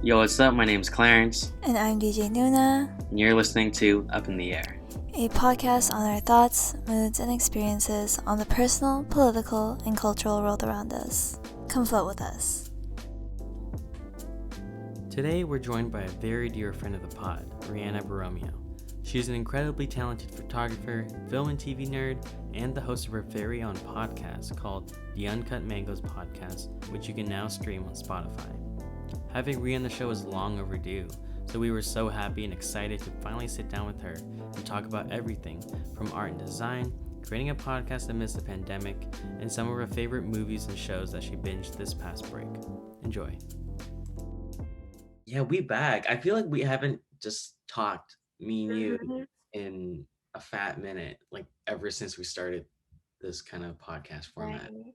Yo, what's up? My name's Clarence. And I'm DJ Nuna. And you're listening to Up in the Air, a podcast on our thoughts, moods, and experiences on the personal, political, and cultural world around us. Come float with us. Today, we're joined by a very dear friend of the pod, Rheanna Borromeo. She's an incredibly talented photographer, film and TV nerd, and the host of her very own podcast called the Uncut Mangoes Podcast, which you can now stream on Spotify. Having Rhea on the show is long overdue, so we were so happy and excited to finally sit down with her and talk about everything from art and design, creating a podcast amidst the pandemic, and some of her favorite movies and shows that she binged this past break. Enjoy. Yeah, we back. I feel like we haven't just talked, me and you, in a fat minute, like ever since we started this kind of podcast format. Right.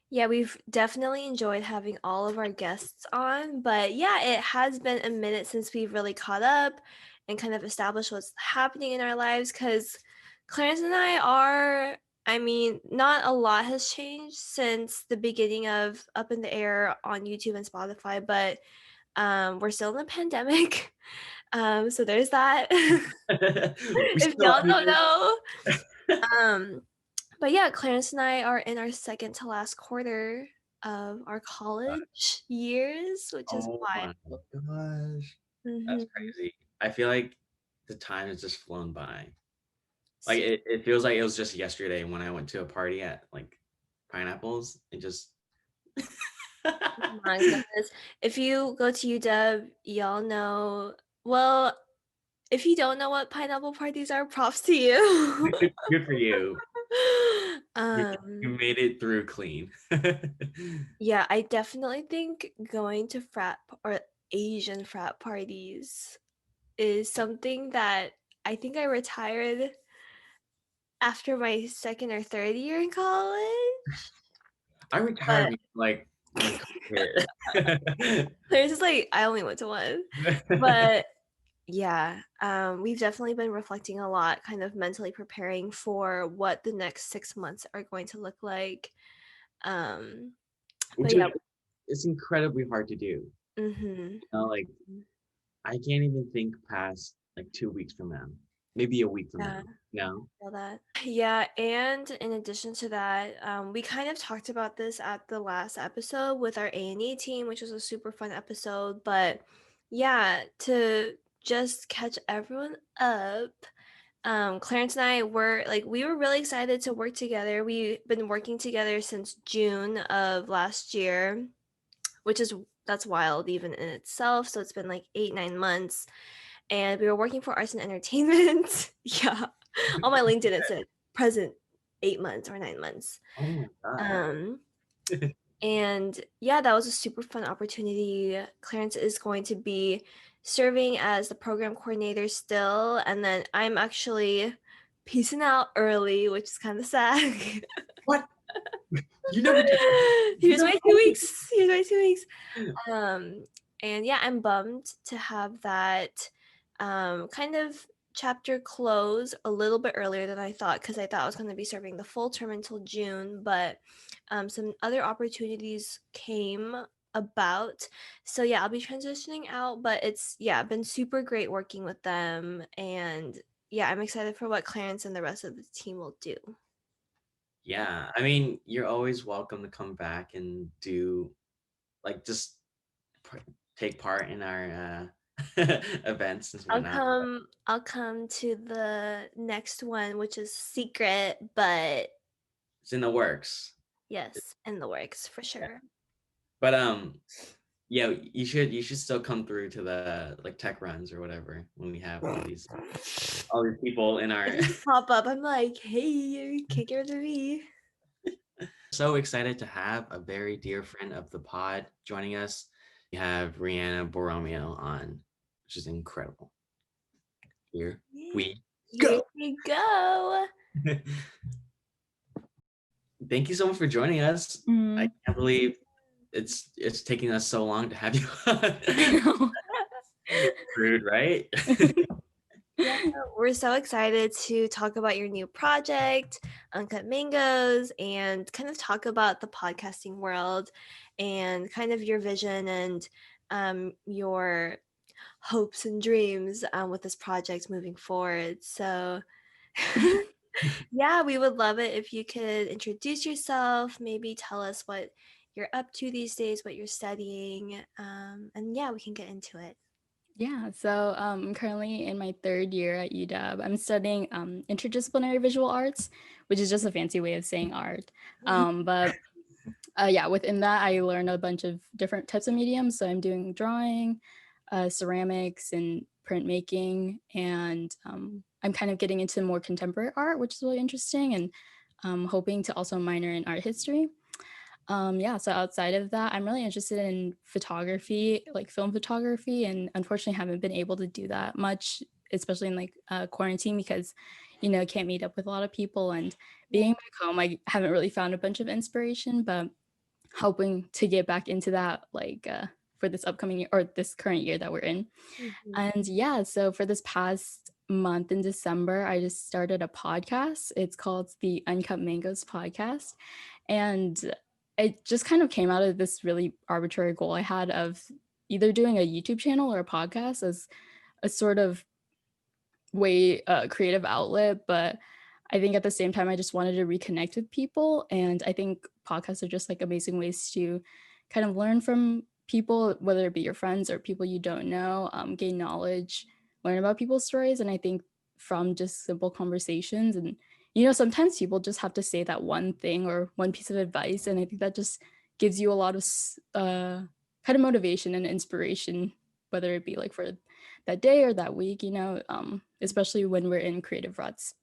Yeah, we've definitely enjoyed having all of our guests on, but yeah, it has been a minute since we've really caught up and kind of established what's happening in our lives, because Clarence and I are, not a lot has changed since the beginning of Up in the Air on YouTube and Spotify, but we're still in the pandemic. So there's that. If y'all don't know. But yeah, Clarence and I are in our second to last quarter of our college years, which is wild. Oh my gosh. That's crazy. I feel like the time has just flown by. Like it feels like it was just yesterday when I went to a party at like Pineapples and just Oh my goodness. If you go to UW, y'all know, well, if you don't know what pineapple parties are, props to you. Good for you. You made it through clean. Yeah, I definitely think going to frat or Asian frat parties is something that I think I retired after my second or third year in college. I retired like there's just like I only went to one. But yeah, we've definitely been reflecting a lot, kind of mentally preparing for what the next 6 months are going to look like. But yeah, it's incredibly hard to do. You know, like I can't even think past like 2 weeks from now, maybe a week from now. No. Yeah, and in addition to that, we kind of talked about this at the last episode with our A&E team, which was a super fun episode. But yeah, to just catch everyone up, Clarence and I were we were really excited to work together. We've been working together since June of last year, that's wild even in itself. So it's been like 8-9 months, and we were working for arts and entertainment. Yeah, on my LinkedIn it said present 8 months or 9 months. Oh my God. And yeah, that was a super fun opportunity. Clarence is going to be serving as the program coordinator still, and then I'm actually peacing out early, which is kind of sad. What? You never did. Here's my 2 weeks. And yeah, I'm bummed to have that kind of chapter close a little bit earlier than I thought, because I thought I was going to be serving the full term until June, but some other opportunities came about. So yeah, I'll be transitioning out, but it's been super great working with them, and yeah, I'm excited for what Clarence and the rest of the team will do. Yeah, I mean, you're always welcome to come back and do just take part in our events and whatnot. I'll come to the next one, which is secret, but it's in the works. Yes, in the works for sure. But yeah, you should still come through to the tech runs or whatever when we have all these people in our pop up. I'm like, hey, you can't get rid of me. So excited to have a very dear friend of the pod joining us. We have Rheanna Borromeo on, which is incredible. Here we go. Thank you so much for joining us. I can't believe it's taking us so long to have you on. Rude, right? Yeah, we're so excited to talk about your new project, Uncut Mangoes, and kind of talk about the podcasting world and kind of your vision and your hopes and dreams with this project moving forward. So, yeah, we would love it if you could introduce yourself, maybe tell us what you're up to these days, what you're studying, and yeah, we can get into it. Yeah, so I'm currently in my third year at UW. I'm studying interdisciplinary visual arts, which is just a fancy way of saying art. But yeah, within that, I learned a bunch of different types of mediums. So I'm doing drawing, ceramics, and printmaking, and I'm kind of getting into more contemporary art, which is really interesting, and hoping to also minor in art history. Yeah, so outside of that, I'm really interested in photography, like film photography, and unfortunately haven't been able to do that much, especially in like quarantine because, can't meet up with a lot of people. And being back home, I haven't really found a bunch of inspiration, but hoping to get back into that like for this upcoming year or this current year that we're in. Mhm. And yeah, so for this past month in December, I just started a podcast. It's called the Uncut Mangoes Podcast. And it just kind of came out of this really arbitrary goal I had of either doing a YouTube channel or a podcast as a sort of way creative outlet. But I think at the same time, I just wanted to reconnect with people. And I think podcasts are just like amazing ways to kind of learn from people, whether it be your friends or people you don't know, gain knowledge, learn about people's stories. And I think from just simple conversations and sometimes people just have to say that one thing or one piece of advice. And I think that just gives you a lot of kind of motivation and inspiration, whether it be like for that day or that week, especially when we're in creative ruts.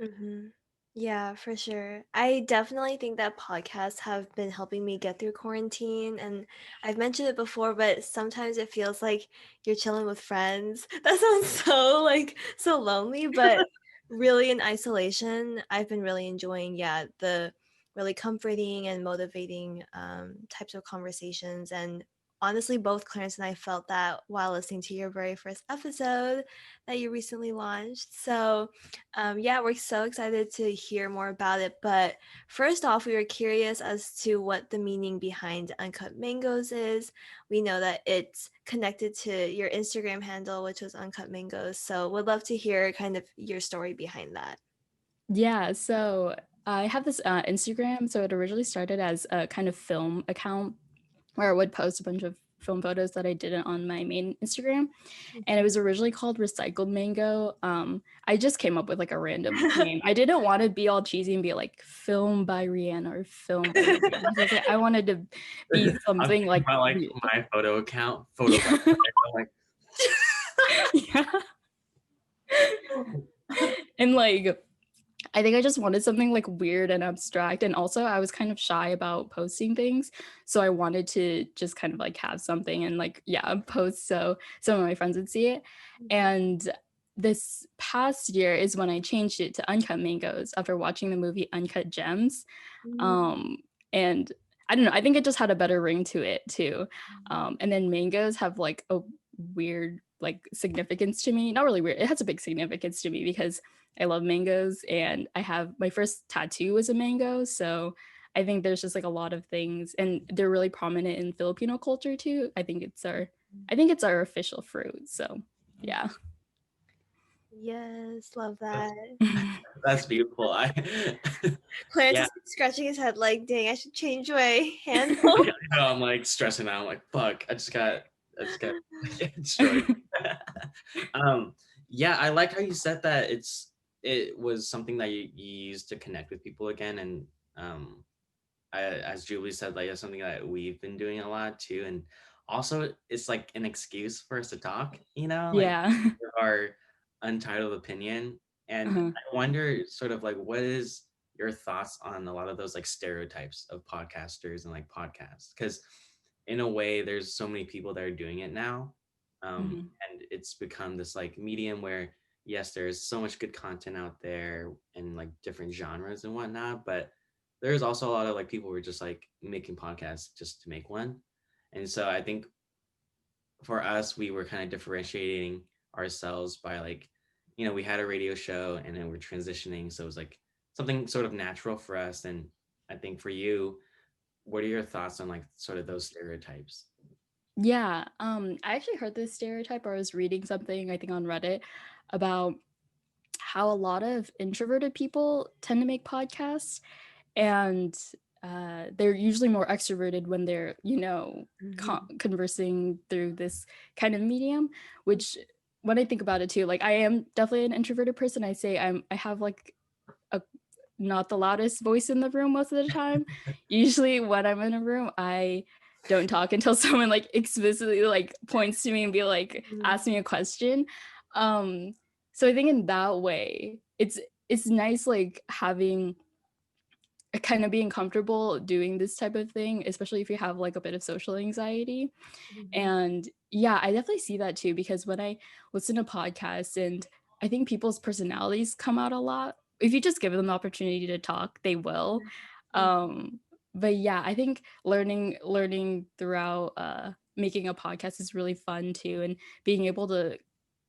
Mm-hmm. Yeah, for sure. I definitely think that podcasts have been helping me get through quarantine. And I've mentioned it before, but sometimes it feels like you're chilling with friends. That sounds so so lonely, but really in isolation, I've been really enjoying, yeah, the really comforting and motivating types of conversations. And honestly, both Clarence and I felt that while listening to your very first episode that you recently launched. So, yeah, we're so excited to hear more about it. But first off, we were curious as to what the meaning behind Uncut Mangoes is. We know that it's connected to your Instagram handle, which was Uncut Mangoes. So would love to hear kind of your story behind that. Yeah, so I have this Instagram. So it originally started as a kind of film account where I would post a bunch of film photos that I didn't on my main Instagram. And it was originally called Recycled Mango. I just came up with like a random name. I didn't want to be all cheesy and be like film by Rheanna or film by Rheanna. I was like, I wanted to be something like my photo account, photo. Yeah. Like, Yeah. And like I think I just wanted something like weird and abstract. And also I was kind of shy about posting things. So I wanted to just kind of like have something and like, yeah, post so some of my friends would see it. And this past year is when I changed it to Uncut Mangoes after watching the movie Uncut Gems. And I don't know, I think it just had a better ring to it too. And then mangoes have like a weird like significance to me. Not really weird. It has a big significance to me because I love mangoes and I have my first tattoo was a mango. So I think there's just like a lot of things and they're really prominent in Filipino culture too. I think it's our official fruit. So yeah. Yes, love that. that's beautiful. Clarence Yeah. is scratching his head like, dang, I should change my handle. No, I'm like stressing out. I'm like, fuck, I just got destroyed. Yeah, I like how you said that it was something that you used to connect with people again. And as Jubilee said, like it's something that we've been doing a lot too. And also it's like an excuse for us to talk, like Yeah. our untitled opinion. And I wonder sort of like what is your thoughts on a lot of those like stereotypes of podcasters and like podcasts? Because in a way, there's so many people that are doing it now. And it's become this like medium where yes, there's so much good content out there and like different genres and whatnot, but there's also a lot of like people who are just like making podcasts just to make one. And so I think for us, we were kind of differentiating ourselves by like, we had a radio show and then we're transitioning. So it was like something sort of natural for us. And I think for you, what are your thoughts on like sort of those stereotypes? Yeah, I actually heard this stereotype, or I was reading something, I think on Reddit, about how a lot of introverted people tend to make podcasts, and they're usually more extroverted when they're, conversing through this kind of medium, which when I think about it too, like I am definitely an introverted person. I say I have like a not the loudest voice in the room most of the time. Usually when I'm in a room, I don't talk until someone like explicitly like points to me and be like, ask me a question. Um, so I think in that way, it's nice like having kind of being comfortable doing this type of thing, especially if you have like a bit of social anxiety. And yeah, I definitely see that too, because when I listen to podcasts, and I think people's personalities come out a lot. If you just give them the opportunity to talk, they will. But yeah, I think learning throughout making a podcast is really fun too, and being able to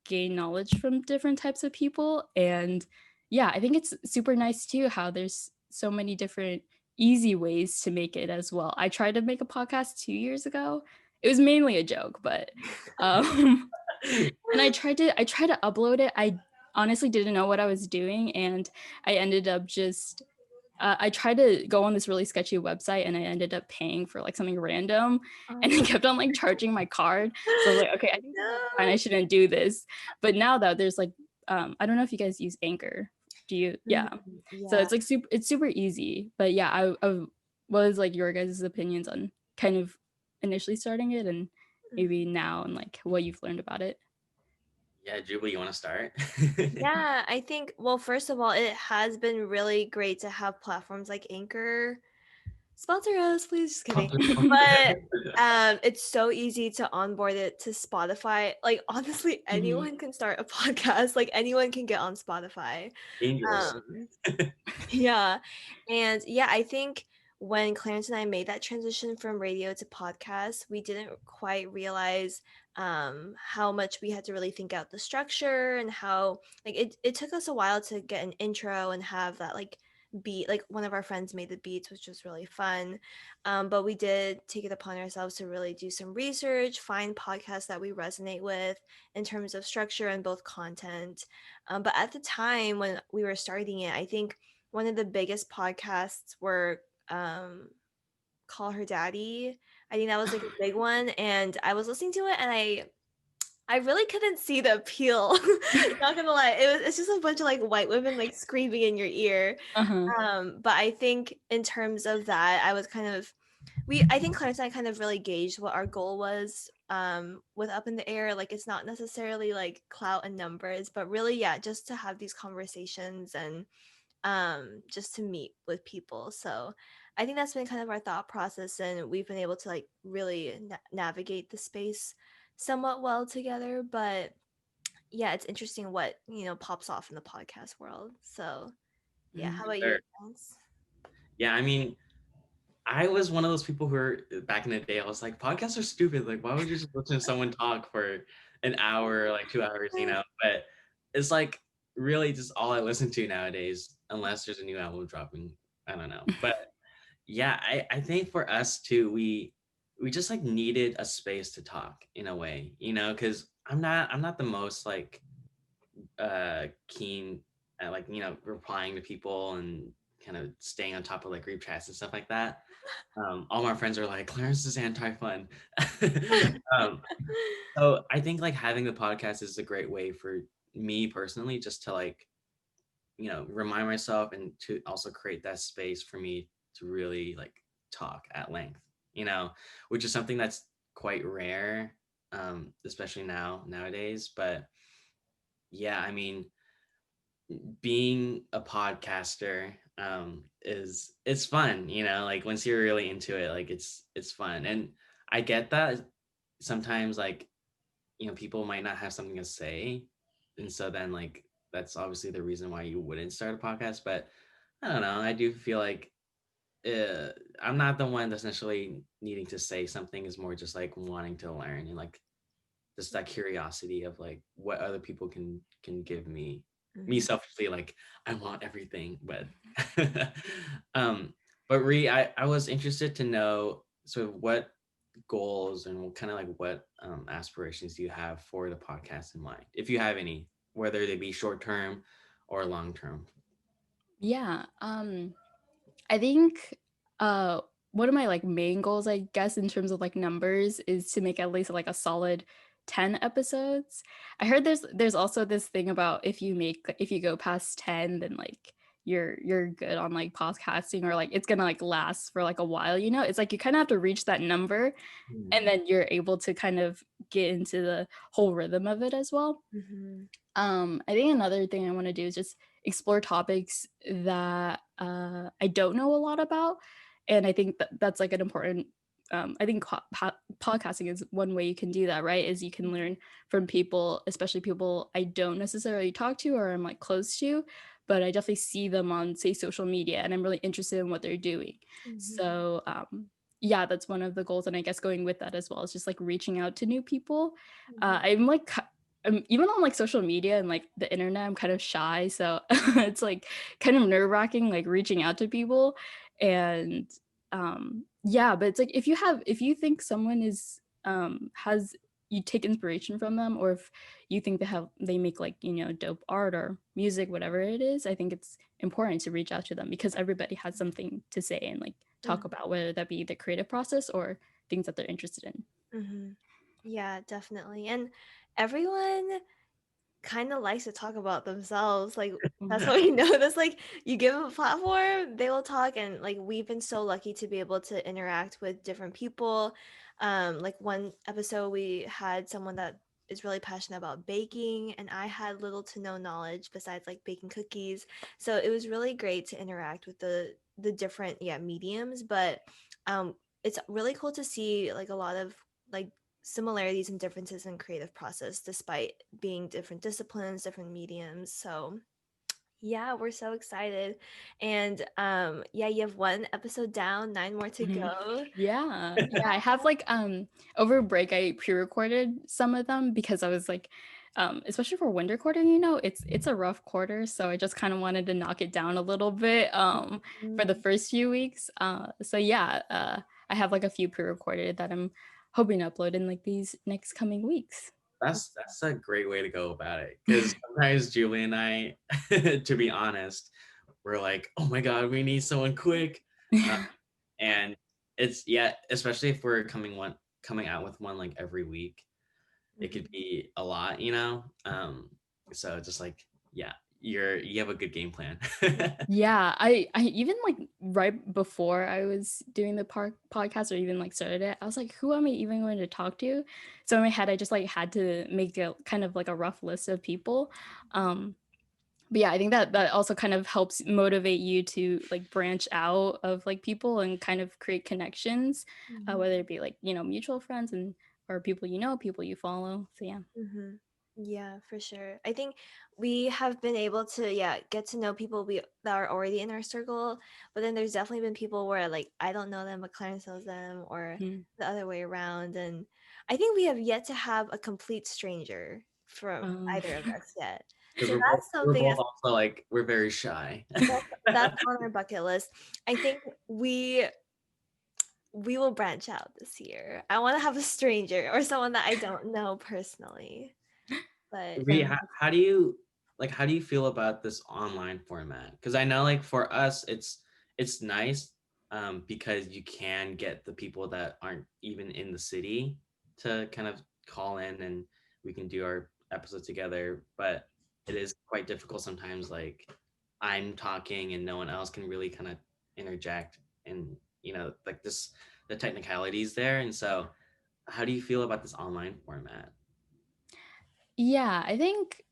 gain knowledge from different types of people. And yeah, I think it's super nice too how there's so many different easy ways to make it as well. I tried to make a podcast 2 years ago. It was mainly a joke, but and I tried to upload it. I honestly didn't know what I was doing, and I ended up just I tried to go on this really sketchy website, and I ended up paying for like something random, and it kept on like charging my card. So I was like, okay, I think this is fine. I shouldn't do this. But now that there's like, I don't know if you guys use Anchor. Do you? Yeah. So Yeah. it's like it's super easy. But yeah, I was like your guys' opinions on kind of initially starting it, and maybe now, and like what you've learned about it. Yeah, Jubilee, you want to start? Yeah, I think, well, first of all, it has been really great to have platforms like Anchor sponsor us, please. Just kidding. But it's so easy to onboard it to Spotify. Like honestly, anyone can start a podcast. Like anyone can get on Spotify. Dangerous. Um, yeah. And yeah, I think when Clarence and I made that transition from radio to podcast, we didn't quite realize how much we had to really think out the structure, and how like it took us a while to get an intro and have that like beat. Like one of our friends made the beats, which was really fun. But we did take it upon ourselves to really do some research, find podcasts that we resonate with in terms of structure and both content. But at the time when we were starting it, I think one of the biggest podcasts were Call Her Daddy. I think that was like a big one, and I was listening to it, and I really couldn't see the appeal. Not gonna lie, it's just a bunch of like white women like screaming in your ear. Uh-huh. But I think in terms of that, I was kind of I think Clarence and I kind of really gauged what our goal was with Up in the Air. Like it's not necessarily like clout and numbers, but really, yeah, just to have these conversations and just to meet with people. So I think that's been kind of our thought process, and we've been able to like really navigate the space somewhat well together. But yeah, it's interesting what pops off in the podcast world. So yeah, how about you, Sure. Clarence? Yeah, I mean, I was one of those people who were back in the day. I was like, podcasts are stupid. Like, why would you just listen to someone talk for an hour, like 2 hours, you know? But it's like really just all I listen to nowadays, unless there's a new album dropping. I don't know. But yeah, I think for us too, we just like needed a space to talk in a way, you know, because I'm not the most like keen at like, you know, replying to people and kind of staying on top of like group chats and stuff like that. All my friends are like, Clarence is anti-fun. um, so I think like having the podcast is a great way for me personally just to like, you know, remind myself and to also create that space for me to really like talk at length, you know, which is something that's quite rare, especially nowadays. But yeah, I mean, being a podcaster is it's fun, you know, like once you're really into it, like it's fun. And I get that sometimes like, you know, people might not have something to say, and so then like that's obviously the reason why you wouldn't start a podcast. But I don't know, I do feel like uh, I'm not the one that's necessarily needing to say something, is more just like wanting to learn and like just that curiosity of like what other people can give me selfishly, like I want everything. But um but I was interested to know sort of what goals and what aspirations do you have for the podcast in mind, if you have any, whether they be short term or long term? Yeah. I think one of my like main goals, I guess, in terms of like numbers is to make at least like a solid 10 episodes. I heard there's also this thing about if you go past 10, then like you're good on like podcasting, or like it's gonna like last for like a while, you know? It's like you kind of have to reach that number and then you're able to kind of get into the whole rhythm of it as well. Mm-hmm. I think another thing I want to do is just explore topics that I don't know a lot about, and I think that's like an important. I think podcasting is one way you can do that, right? Is you can learn from people, especially people I don't necessarily talk to or I'm like close to, but I definitely see them on, say, social media, and I'm really interested in what they're doing. Mm-hmm. So yeah, that's one of the goals, and I guess going with that as well is just like reaching out to new people. I'm like even on like social media and like the internet, I'm kind of shy, so it's like kind of nerve-wracking like reaching out to people. And yeah, but it's like if you think someone is has you take inspiration from them, or if you think they make like, you know, dope art or music, whatever it is, I think it's important to reach out to them because everybody has something to say and like talk about, whether that be the creative process or things that they're interested in. Mm-hmm. Yeah, definitely. And everyone kind of likes to talk about themselves. Like that's what we notice. Like you give them a platform, they will talk, and like we've been so lucky to be able to interact with different people. Like one episode we had someone that is really passionate about baking, and I had little to no knowledge besides like baking cookies. So it was really great to interact with the different mediums, but it's really cool to see like a lot of like similarities and differences in creative process despite being different disciplines, different mediums. So yeah, we're so excited. And yeah, you have one episode down, 9 more to go. Yeah. I have like over break I pre-recorded some of them because I was like especially for winter quarter, you know, it's a rough quarter, so I just kind of wanted to knock it down a little bit for the first few weeks. So yeah, I have like a few pre-recorded that I'm hoping to upload in like these next coming weeks. That's a great way to go about it, because sometimes Julie and I, to be honest, we're like, oh my god, we need someone quick, and it's especially if we're coming out with one like every week, it could be a lot, you know. So just like, yeah, you have a good game plan. Yeah, I even like right before I was doing the podcast or even like started it, I was like, who am I even going to talk to? So in my head, I just like had to make a kind of like a rough list of people. But yeah, I think that also kind of helps motivate you to like branch out of like people and kind of create connections, whether it be like, you know, mutual friends and or people you know, people you follow. So yeah. Mm-hmm. Yeah, for sure. I think we have been able to get to know people that are already in our circle, but then there's definitely been people where like I don't know them but Clarence knows them, or the other way around. And I think we have yet to have a complete stranger from either of us yet. Because So we're that's something both also like, we're very shy. that's on our bucket list. I think we will branch out this year. I want to have a stranger or someone that I don't know personally. But How do you feel about this online format? Because I know like for us it's nice, because you can get the people that aren't even in the city to kind of call in and we can do our episode together, but it is quite difficult sometimes, like I'm talking and no one else can really kind of interject, and you know, like the technicalities there. And so how do you feel about this online format? Yeah, I think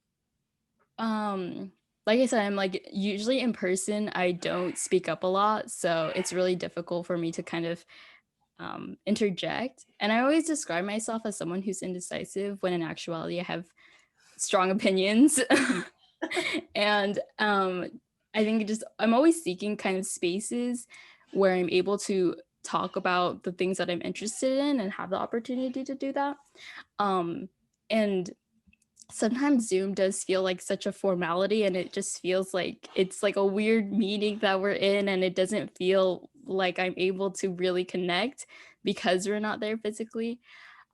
like I said, I'm like usually in person I don't speak up a lot, so it's really difficult for me to kind of interject. And I always describe myself as someone who's indecisive when in actuality I have strong opinions. And I think I'm always seeking kind of spaces where I'm able to talk about the things that I'm interested in and have the opportunity to do that. And sometimes Zoom does feel like such a formality, and it just feels like it's like a weird meeting that we're in, and it doesn't feel like I'm able to really connect because we're not there physically.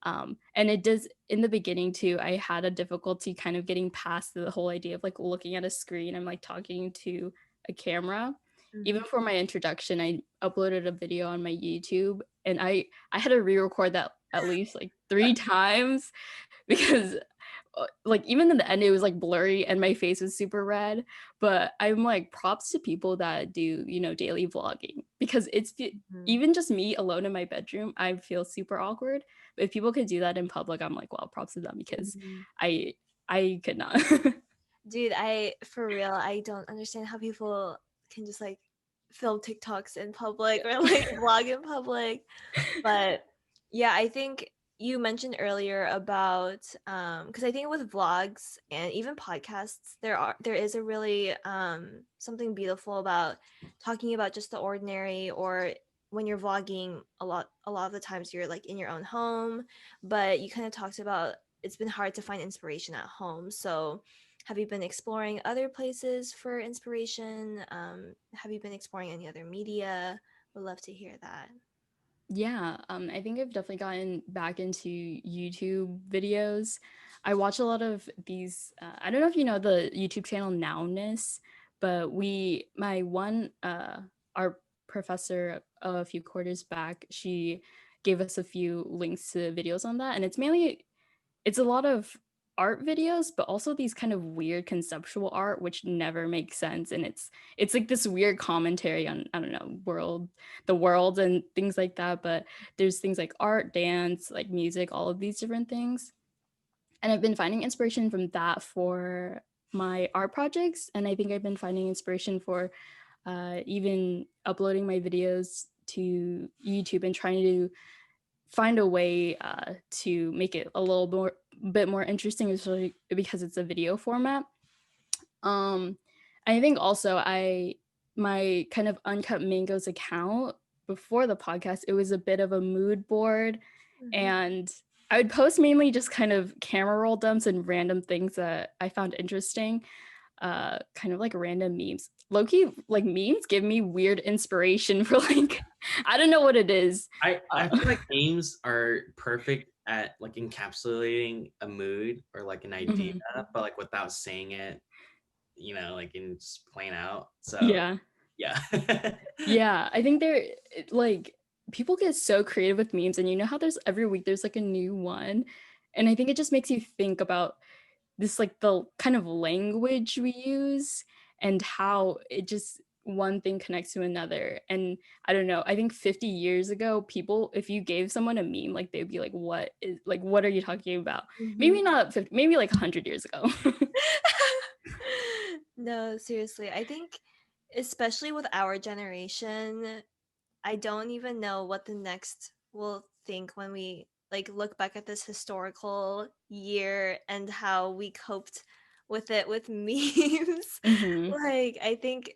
And it does, in the beginning too, I had a difficulty kind of getting past the whole idea of like looking at a screen and like talking to a camera. Even for my introduction, I uploaded a video on my YouTube, and I had to re-record that at least like 3 times because like even in the end it was like blurry and my face was super red. But I'm like, props to people that do, you know, daily vlogging, because it's even just me alone in my bedroom, I feel super awkward. But if people could do that in public, I'm like, well, props to them, because I could not. Dude, for real, I don't understand how people can just like film TikToks in public or like vlog in public. But yeah, I think you mentioned earlier about because I think with vlogs and even podcasts, there is a really something beautiful about talking about just the ordinary, or when you're vlogging, a lot of the times you're like in your own home, but you kind of talked about it's been hard to find inspiration at home. So have you been exploring other places for inspiration? Have you been exploring any other media? Would love to hear that. Yeah, I think I've definitely gotten back into YouTube videos. I watch a lot of these. I don't know if you know the YouTube channel Nowness, but our professor a few quarters back, she gave us a few links to videos on that, and it's a lot of art videos, but also these kind of weird conceptual art which never makes sense. And it's like this weird commentary on, I don't know, the world and things like that. But there's things like art, dance, like music, all of these different things. And I've been finding inspiration from that for my art projects. And I think I've been finding inspiration for even uploading my videos to YouTube and trying to find a way to make it a little bit more interesting, especially because it's a video format. I think also my kind of Uncut Mangoes account before the podcast, it was a bit of a mood board, and I would post mainly just kind of camera roll dumps and random things that I found interesting, kind of like random memes. Low-key, like memes give me weird inspiration for like, I don't know what it is. I feel like memes are perfect at like encapsulating a mood or like an idea, but like without saying it, you know, like in just plain out. So yeah. Yeah, I think they're like, people get so creative with memes, and you know how there's every week there's like a new one, and I think it just makes you think about this, like the kind of language we use and how it just one thing connects to another. And I don't know, I think 50 years ago, people, if you gave someone a meme, like they'd be like, what are you talking about? Maybe not 50, maybe like 100 years ago. No, seriously, I think especially with our generation, I don't even know what the next will think when we like look back at this historical year and how we coped with it with memes. Like I think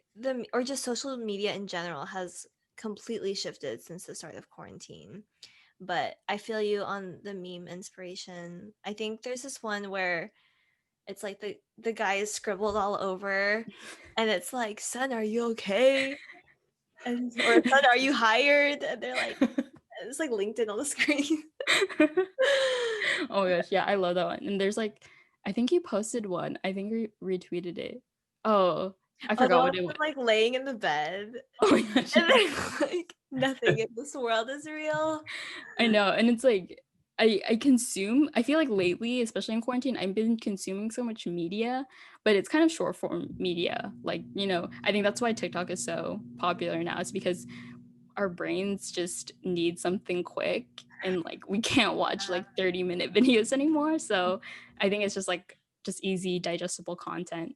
or just social media in general has completely shifted since the start of quarantine. But I feel you on the meme inspiration. I think there's this one where it's like the guy is scribbled all over, and it's like, "Son, are you okay?" And or "Son, are you hired?" And they're like, it's like LinkedIn on the screen. Oh my gosh, yeah, I love that one. And there's like, I think you posted one. I think retweeted it. Oh, I forgot what it was. Like laying in the bed. Oh my gosh. And then like nothing in this world is real. I know, and it's like I feel like lately, especially in quarantine, I've been consuming so much media, but it's kind of short form media. Like, you know, I think that's why TikTok is so popular now. It's because our brains just need something quick, and like we can't watch like 30-minute videos anymore. So I think it's just easy, digestible content.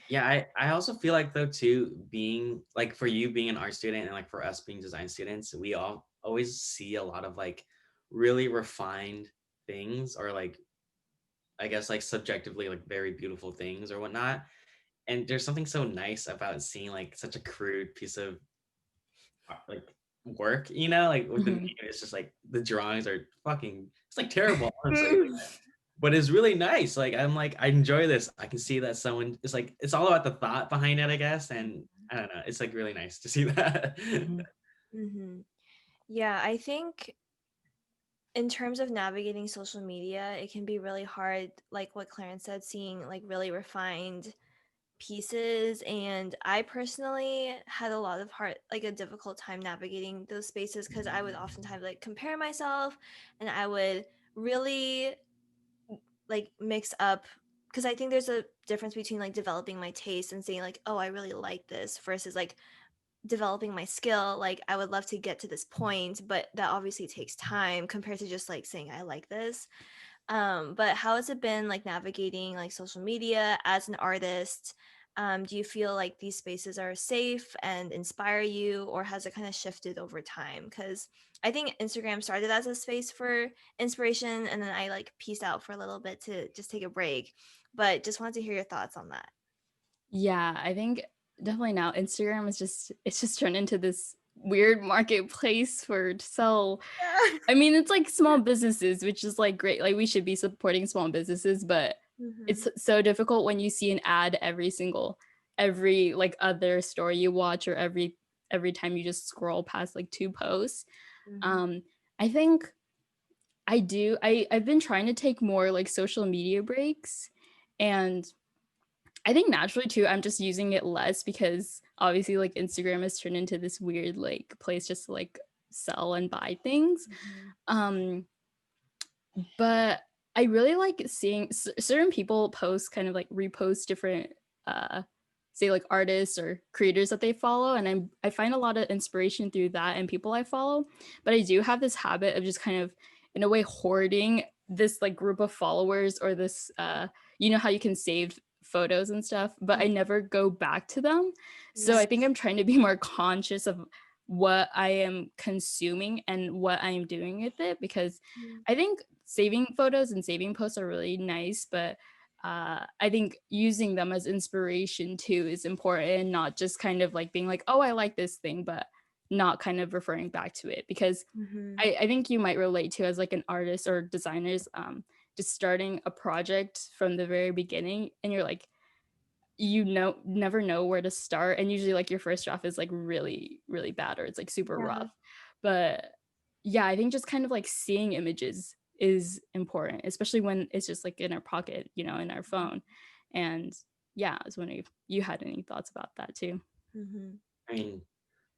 Yeah, I also feel like though too, being like, for you being an art student and like for us being design students, we all always see a lot of like really refined things, or like, I guess like subjectively like very beautiful things or whatnot. And there's something so nice about seeing like such a crude piece of like work, you know, like with the meme, it's just like the drawings are fucking, it's like terrible, honestly. But it's really nice. Like I'm like, I enjoy this. I can see that someone, it's like, it's all about the thought behind it, I guess. And I don't know. It's like really nice to see that. Mm-hmm. Yeah, I think in terms of navigating social media, it can be really hard, like what Clarence said, seeing like really refined pieces. And I personally had a lot of like a difficult time navigating those spaces because I would oftentimes like compare myself, and I would really like mix up, because I think there's a difference between like developing my taste and saying like, oh, I really like this, versus like developing my skill. Like I would love to get to this point, but that obviously takes time compared to just like saying I like this. But how has it been like navigating like social media as an artist? Do you feel like these spaces are safe and inspire you, or has it kind of shifted over time? Because I think Instagram started as a space for inspiration, and then I like pieced out for a little bit to just take a break. But just wanted to hear your thoughts on that. Yeah, I think definitely now Instagram is it's just turned into this weird marketplace for to sell. I mean, it's like small businesses, which is like great. Like we should be supporting small businesses, but it's so difficult when you see an ad every like other story you watch, or every time you just scroll past like 2 posts. I think I've been trying to take more like social media breaks, and I think naturally too, I'm just using it less because obviously like Instagram has turned into this weird like place just to like sell and buy things. But I really like seeing certain people post, kind of like repost different say like artists or creators that they follow, and I find a lot of inspiration through that and people I follow. But I do have this habit of just kind of in a way hoarding this like group of followers, or this you know how you can save photos and stuff, but I never go back to them. So I think I'm trying to be more conscious of what I am consuming and what I am doing with it, because I think saving photos and saving posts are really nice, but I think using them as inspiration too is important, not just kind of like being like, oh, I like this thing, but not kind of referring back to it. Because I think you might relate to, as like an artist or designers, just starting a project from the very beginning, and you're like, never know where to start, and usually like your first draft is like really really bad, or it's like super rough. But yeah, I think just kind of like seeing images is important, especially when it's just like in our pocket, you know, in our phone. And yeah, I was wondering if you had any thoughts about that too. I mean,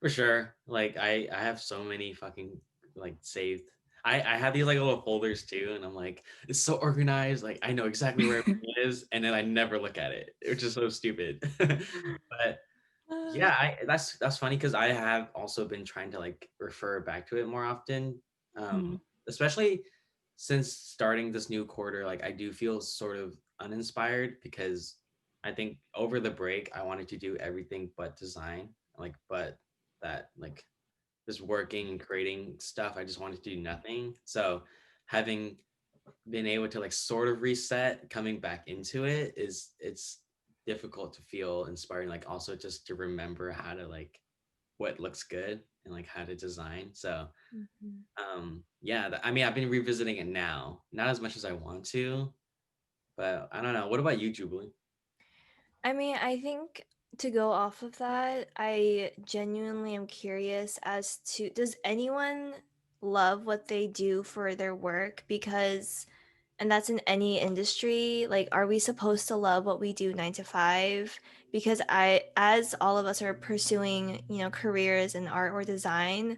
for sure. Like I have so many fucking like saved. I have these like little folders too, and I'm like, it's so organized. Like I know exactly where everything is, and then I never look at it, which is so stupid. But yeah, that's funny because I have also been trying to like refer back to it more often, especially since starting this new quarter. Like I do feel sort of uninspired because I think over the break I wanted to do everything but design, but that like just working and creating stuff. I just wanted to do nothing. So having been able to like sort of reset, coming back into it's difficult to feel inspiring. Like also just to remember how to like what looks good and like how to design. So yeah, I mean I've been revisiting it now, not as much as I want to, but I don't know. What about you, Jubilee? I mean, I think to go off of that, I genuinely am curious as to, does anyone love what they do for their work? Because, and that's in any industry, like, are we supposed to love what we do 9 to 5? Because as all of us are pursuing, you know, careers in art or design,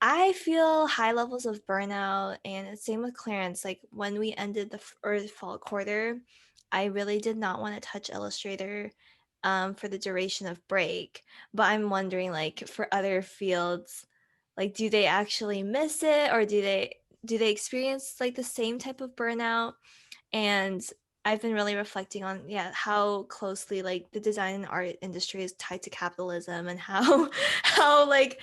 I feel high levels of burnout, and same with Clarence. Like when we ended or the fall quarter, I really did not want to touch Illustrator for the duration of break. But I'm wondering, like for other fields, like do they actually miss it, or do they experience like the same type of burnout? And I've been really reflecting on, yeah, how closely like the design and art industry is tied to capitalism, and how how like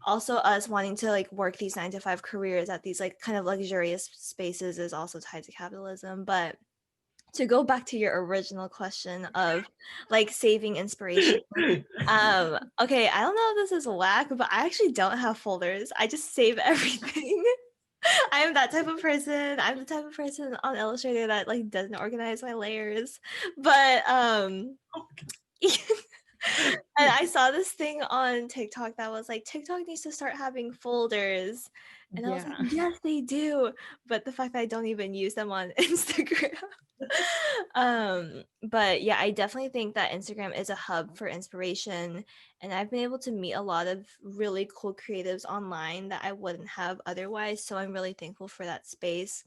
also us wanting to like work these 9 to 5 careers at these like kind of luxurious spaces is also tied to capitalism. But to go back to your original question of like saving inspiration, okay, I don't know if this is whack, but I actually don't have folders. I just save everything. I am that type of person. I'm the type of person on Illustrator that like doesn't organize my layers. But And I saw this thing on TikTok that was like, TikTok needs to start having folders. And I was like, Yeah. yes, they do. But the fact that I don't even use them on Instagram. But yeah, I definitely think that Instagram is a hub for inspiration. And I've been able to meet a lot of really cool creatives online that I wouldn't have otherwise. So I'm really thankful for that space.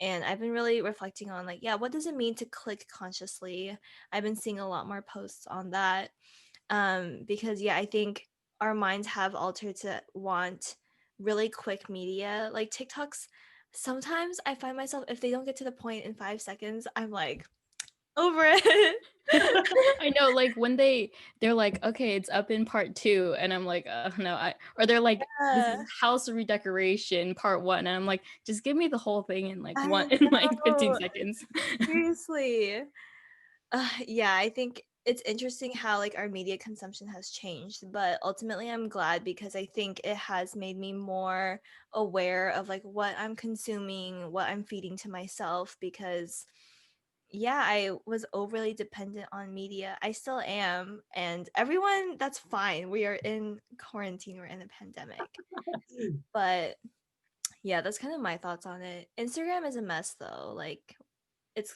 And I've been really reflecting on like, yeah, what does it mean to click consciously? I've been seeing a lot more posts on that. Because yeah, I think our minds have altered to want really quick media. Like TikToks, sometimes I find myself, if they don't get to the point in 5 seconds, I'm like over it. I know, like when they're like, okay, it's up in part 2, and I'm like, no, or they're like, this is Yeah, house redecoration part 1, and I'm like, just give me the whole thing in like I one in like 15 know. seconds. Seriously. Yeah, I think it's interesting how like our media consumption has changed, but ultimately I'm glad because I think it has made me more aware of like what I'm consuming, what I'm feeding to myself because yeah, I was overly dependent on media. I still am, and everyone, that's fine. We are in quarantine, we're in a pandemic. But yeah, that's kind of my thoughts on it. Instagram is a mess though. Like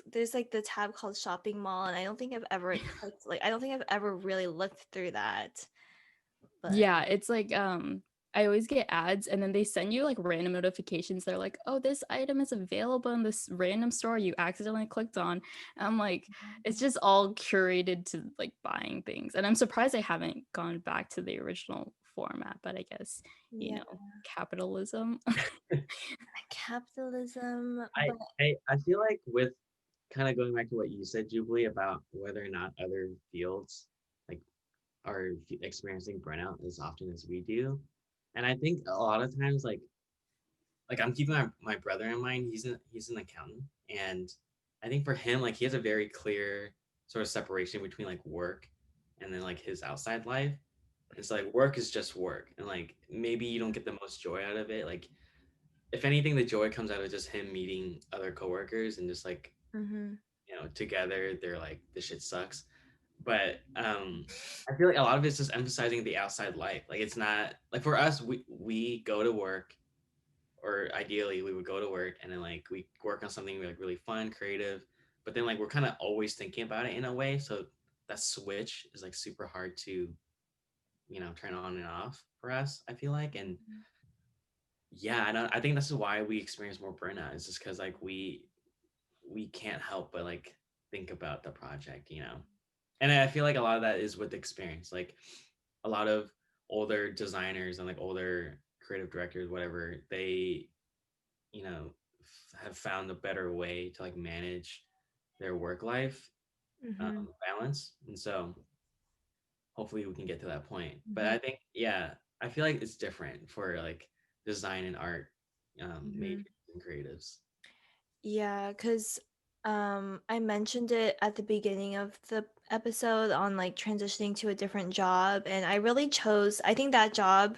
there's like the tab called shopping mall and I don't think I've ever clicked like I don't think I've ever really looked through that. But Yeah, it's like I always get ads and then they send you like random notifications. They're like, oh, this item is available in this random store you accidentally clicked on. And I'm like, it's just all curated to like buying things. And I'm surprised I haven't gone back to the original format, but I guess, yeah, capitalism. capitalism, I, but I feel like with kind of going back to what you said, Jubilee, about whether or not other fields like are experiencing burnout as often as we do. And I think a lot of times, like I'm keeping my brother in mind. He's an accountant, and I think for him, like he has a very clear sort of separation between like work and then like his outside life. It's like work is just work, and like maybe you don't get the most joy out of it. Like if anything, the joy comes out of just him meeting other coworkers and just like mm-hmm. together they're like this shit sucks. But I feel like a lot of it's just emphasizing the outside life. Like it's not like for us, we go to work, or ideally we would go to work and then like we work on something like really fun, creative, but then like we're kind of always thinking about it in a way. So that switch is like super hard to, turn on and off for us, I feel like. And yeah, I think that's why we experience more burnout, is just because like we can't help but like think about the project, and I feel like a lot of that is with experience. Like a lot of older designers and like older creative directors, whatever, they, have found a better way to like manage their work life Mm-hmm. balance. And so hopefully we can get to that point. But Mm-hmm. I think, yeah, I feel like it's different for like design and art Mm-hmm. majors and creatives. Yeah, because I mentioned it at the beginning of the episode on like transitioning to a different job, and I really chose, I think that job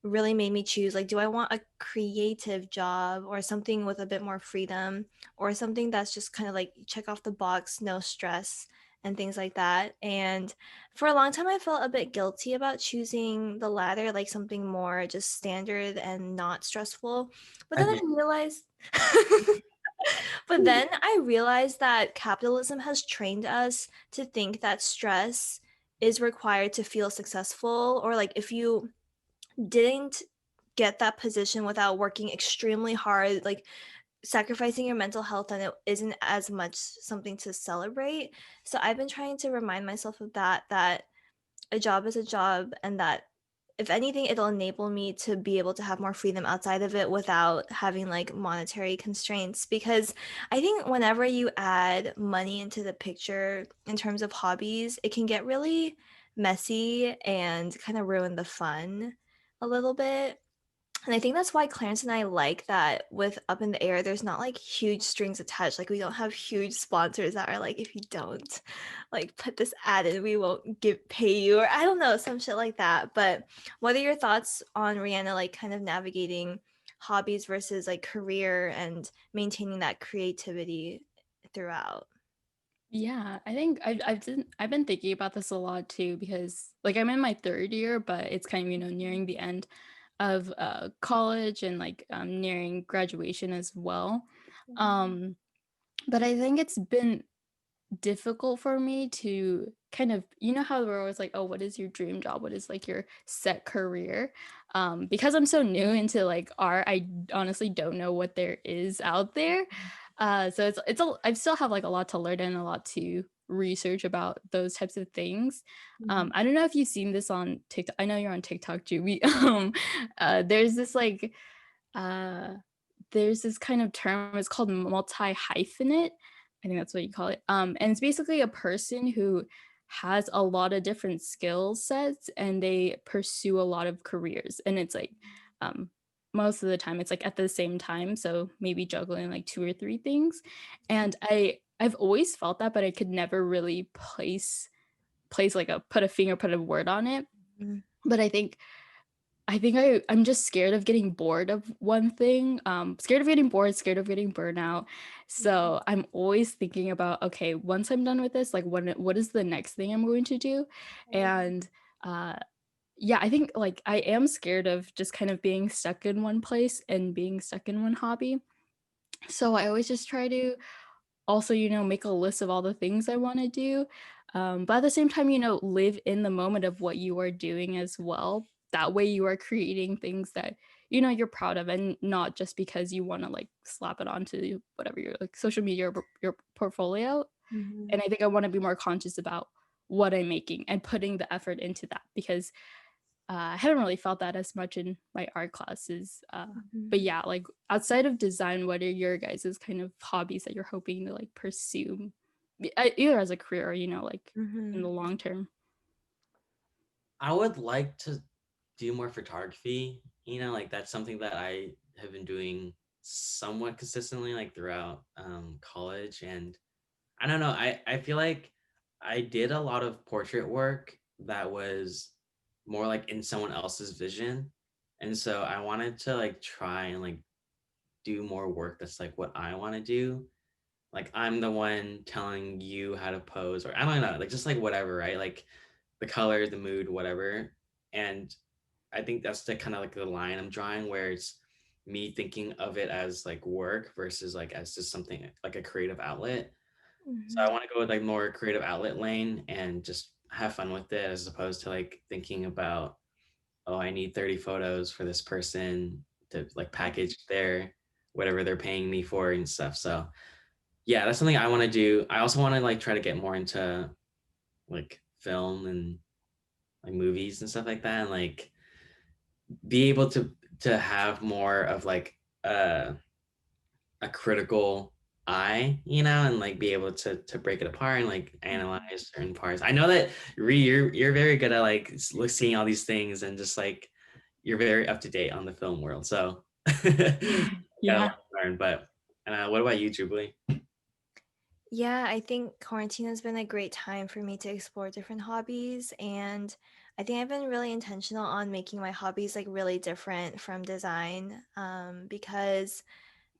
really made me choose like, do I want a creative job or something with a bit more freedom or something that's just kind of like check off the box, no stress and things like that. And for a long time I felt a bit guilty about choosing the latter, like something more just standard and not stressful. But then I've I been realized but then I realized that capitalism has trained us to think that stress is required to feel successful, or like if you didn't get that position without working extremely hard, like sacrificing your mental health, and it isn't as much something to celebrate. So I've been trying to remind myself of that a job is a job, and that if anything it'll enable me to be able to have more freedom outside of it without having like monetary constraints, because I think whenever you add money into the picture in terms of hobbies, it can get really messy and kind of ruin the fun a little bit. And I think that's why Clarence and I like that with Up in the Air, there's not like huge strings attached. Like we don't have huge sponsors that are like, if you don't like put this ad in, we won't pay you, or I don't know, some shit like that. But what are your thoughts on Rheanna like kind of navigating hobbies versus like career and maintaining that creativity throughout? Yeah, I think I've been thinking about this a lot too because like I'm in my third year, but it's kind of nearing the end of college and like nearing graduation as well. Mhm. Um, but I think it's been difficult for me to kind of how we're always like, oh, what is your dream job, what is like your set career, because I'm so new into like art, I honestly don't know what there is out there. So I still have like a lot to learn and a lot to research about those types of things. Mhm. I don't know if you've seen this on TikTok. I know you're on TikTok, Juby. There's this like uh there's this kind of term, it's called multi-hyphenate. I think that's what you call it. And it's basically a person who has a lot of different skill sets and they pursue a lot of careers. And it's like um most of the time it's like at the same time. So maybe juggling like two or three things. And I've always felt that, but I could never really place like put a word on it. Mhm. But I'm just scared of getting bored of one thing. Scared of getting bored, scared of getting burnout. So I'm always thinking about, okay, once I'm done with this, like what is the next thing I'm going to do? And uh yeah, I think like I am scared of just kind of being stuck in one place and being stuck in one hobby. So I always just try to also, make a list of all the things I want to do. But at the same time, live in the moment of what you are doing as well. That way you are creating things that, you're proud of and not just because you want to like slap it onto whatever your like social media or your portfolio. Mhm. And I think I want to be more conscious about what I'm making and putting the effort into that because I haven't really felt that as much in my art classes. But Mhm. yeah, like outside of design, what are your guys' kind of hobbies that you're hoping to like pursue, either as a career or like in the Mhm. long term? I would like to do more photography. Like that's something that I have been doing somewhat consistently, like throughout college. And I don't know, I feel like I did a lot of portrait work that was more like in someone else's vision. And so I wanted to like try and like do more work that's like what I want to do. Like I'm the one telling you how to pose, or I don't know, like just like whatever, right? Like the color, the mood, whatever. And I think that's the kind of like the line I'm drawing where it's me thinking of it as like work versus like as just something like a creative outlet. So I Mhm. want to go with like more creative outlet lane and just have fun with it as opposed to like thinking about, oh, I need 30 photos for this person to like package their whatever they're paying me for and stuff. So yeah, that's something I want to do. I also want to like try to get more into like film and like movies and stuff like that, and like be able to have more of like a critical eye, and like be able to break it apart and like analyze certain parts. I know that you're very good at like seeing all these things and just like you're very up to date on the film world. So got a lot Yeah. to learn. But what about you, Jubilee? Yeah, I think quarantine has been a great time for me to explore different hobbies, and I think I've been really intentional on making my hobbies like really different from design, because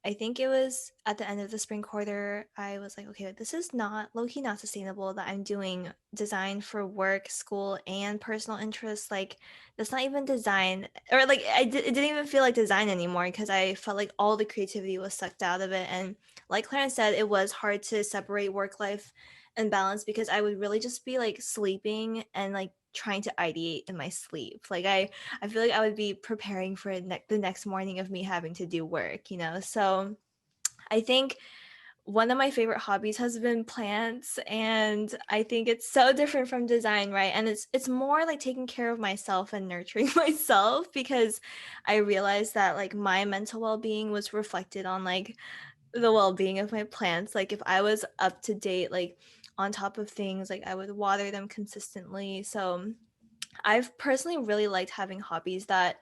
I think it was at the end of the spring quarter, I was like, okay, this is not low key not sustainable that I'm doing design for work, school, and personal interests. Like, that's not even design, or like, it didn't even feel like design anymore because I felt like all the creativity was sucked out of it. And like Clarence said, it was hard to separate work life and balance because I would really just be like sleeping and like trying to ideate in my sleep. Like, I feel like I would be preparing for the next morning of me having to do work, you know? So I think one of my favorite hobbies has been plants, and I think it's so different from design, right? And it's more like taking care of myself and nurturing myself because I realized that like my mental well-being was reflected on like the well-being of my plants. Like if I was up to date, like on top of things, like I would water them consistently. So I've personally really liked having hobbies that